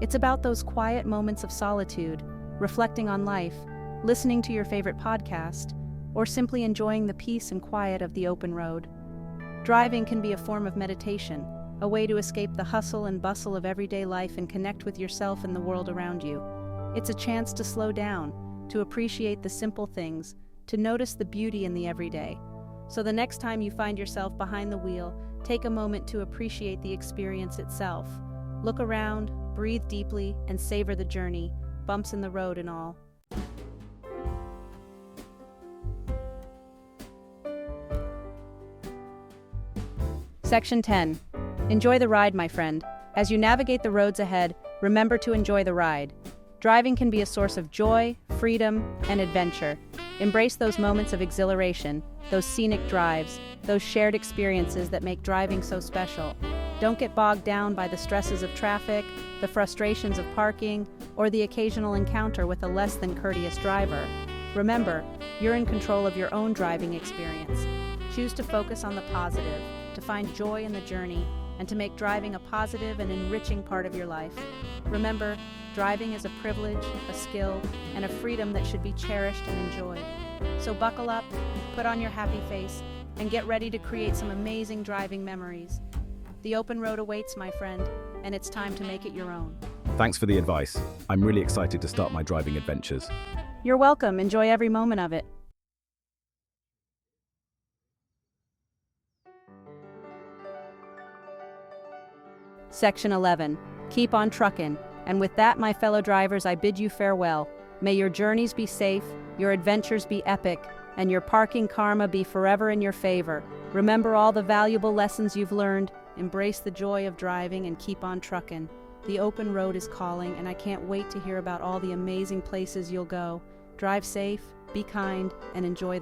It's about those quiet moments of solitude, reflecting on life, listening to your favorite podcast, or simply enjoying the peace and quiet of the open road. Driving can be a form of meditation, a way to escape the hustle and bustle of everyday life and connect with yourself and the world around you. It's a chance to slow down, to appreciate the simple things, to notice the beauty in the everyday. So the next time you find yourself behind the wheel, take a moment to appreciate the experience itself. Look around, breathe deeply, and savor the journey, bumps in the road and all. Section 10. Enjoy the ride, my friend. As you navigate the roads ahead, remember to enjoy the ride. Driving can be a source of joy, freedom, and adventure. Embrace those moments of exhilaration, those scenic drives, those shared experiences that make driving so special. Don't get bogged down by the stresses of traffic, the frustrations of parking, or the occasional encounter with a less than courteous driver. Remember, you're in control of your own driving experience. Choose to focus on the positive, to find joy in the journey, and to make driving a positive and enriching part of your life. Remember, driving is a privilege, a skill, and a freedom that should be cherished and enjoyed. So buckle up, put on your happy face, and get ready to create some amazing driving memories. The open road awaits, my friend, and it's time to make it your own. Thanks for the advice. I'm really excited to start my driving adventures. You're welcome. Enjoy every moment of it. Section 11. Keep on truckin'. And with that, my fellow drivers, I bid you farewell. May your journeys be safe, your adventures be epic, and your parking karma be forever in your favor. Remember all the valuable lessons you've learned, embrace the joy of driving, and keep on truckin'. The open road is calling, and I can't wait to hear about all the amazing places you'll go. Drive safe, be kind, and enjoy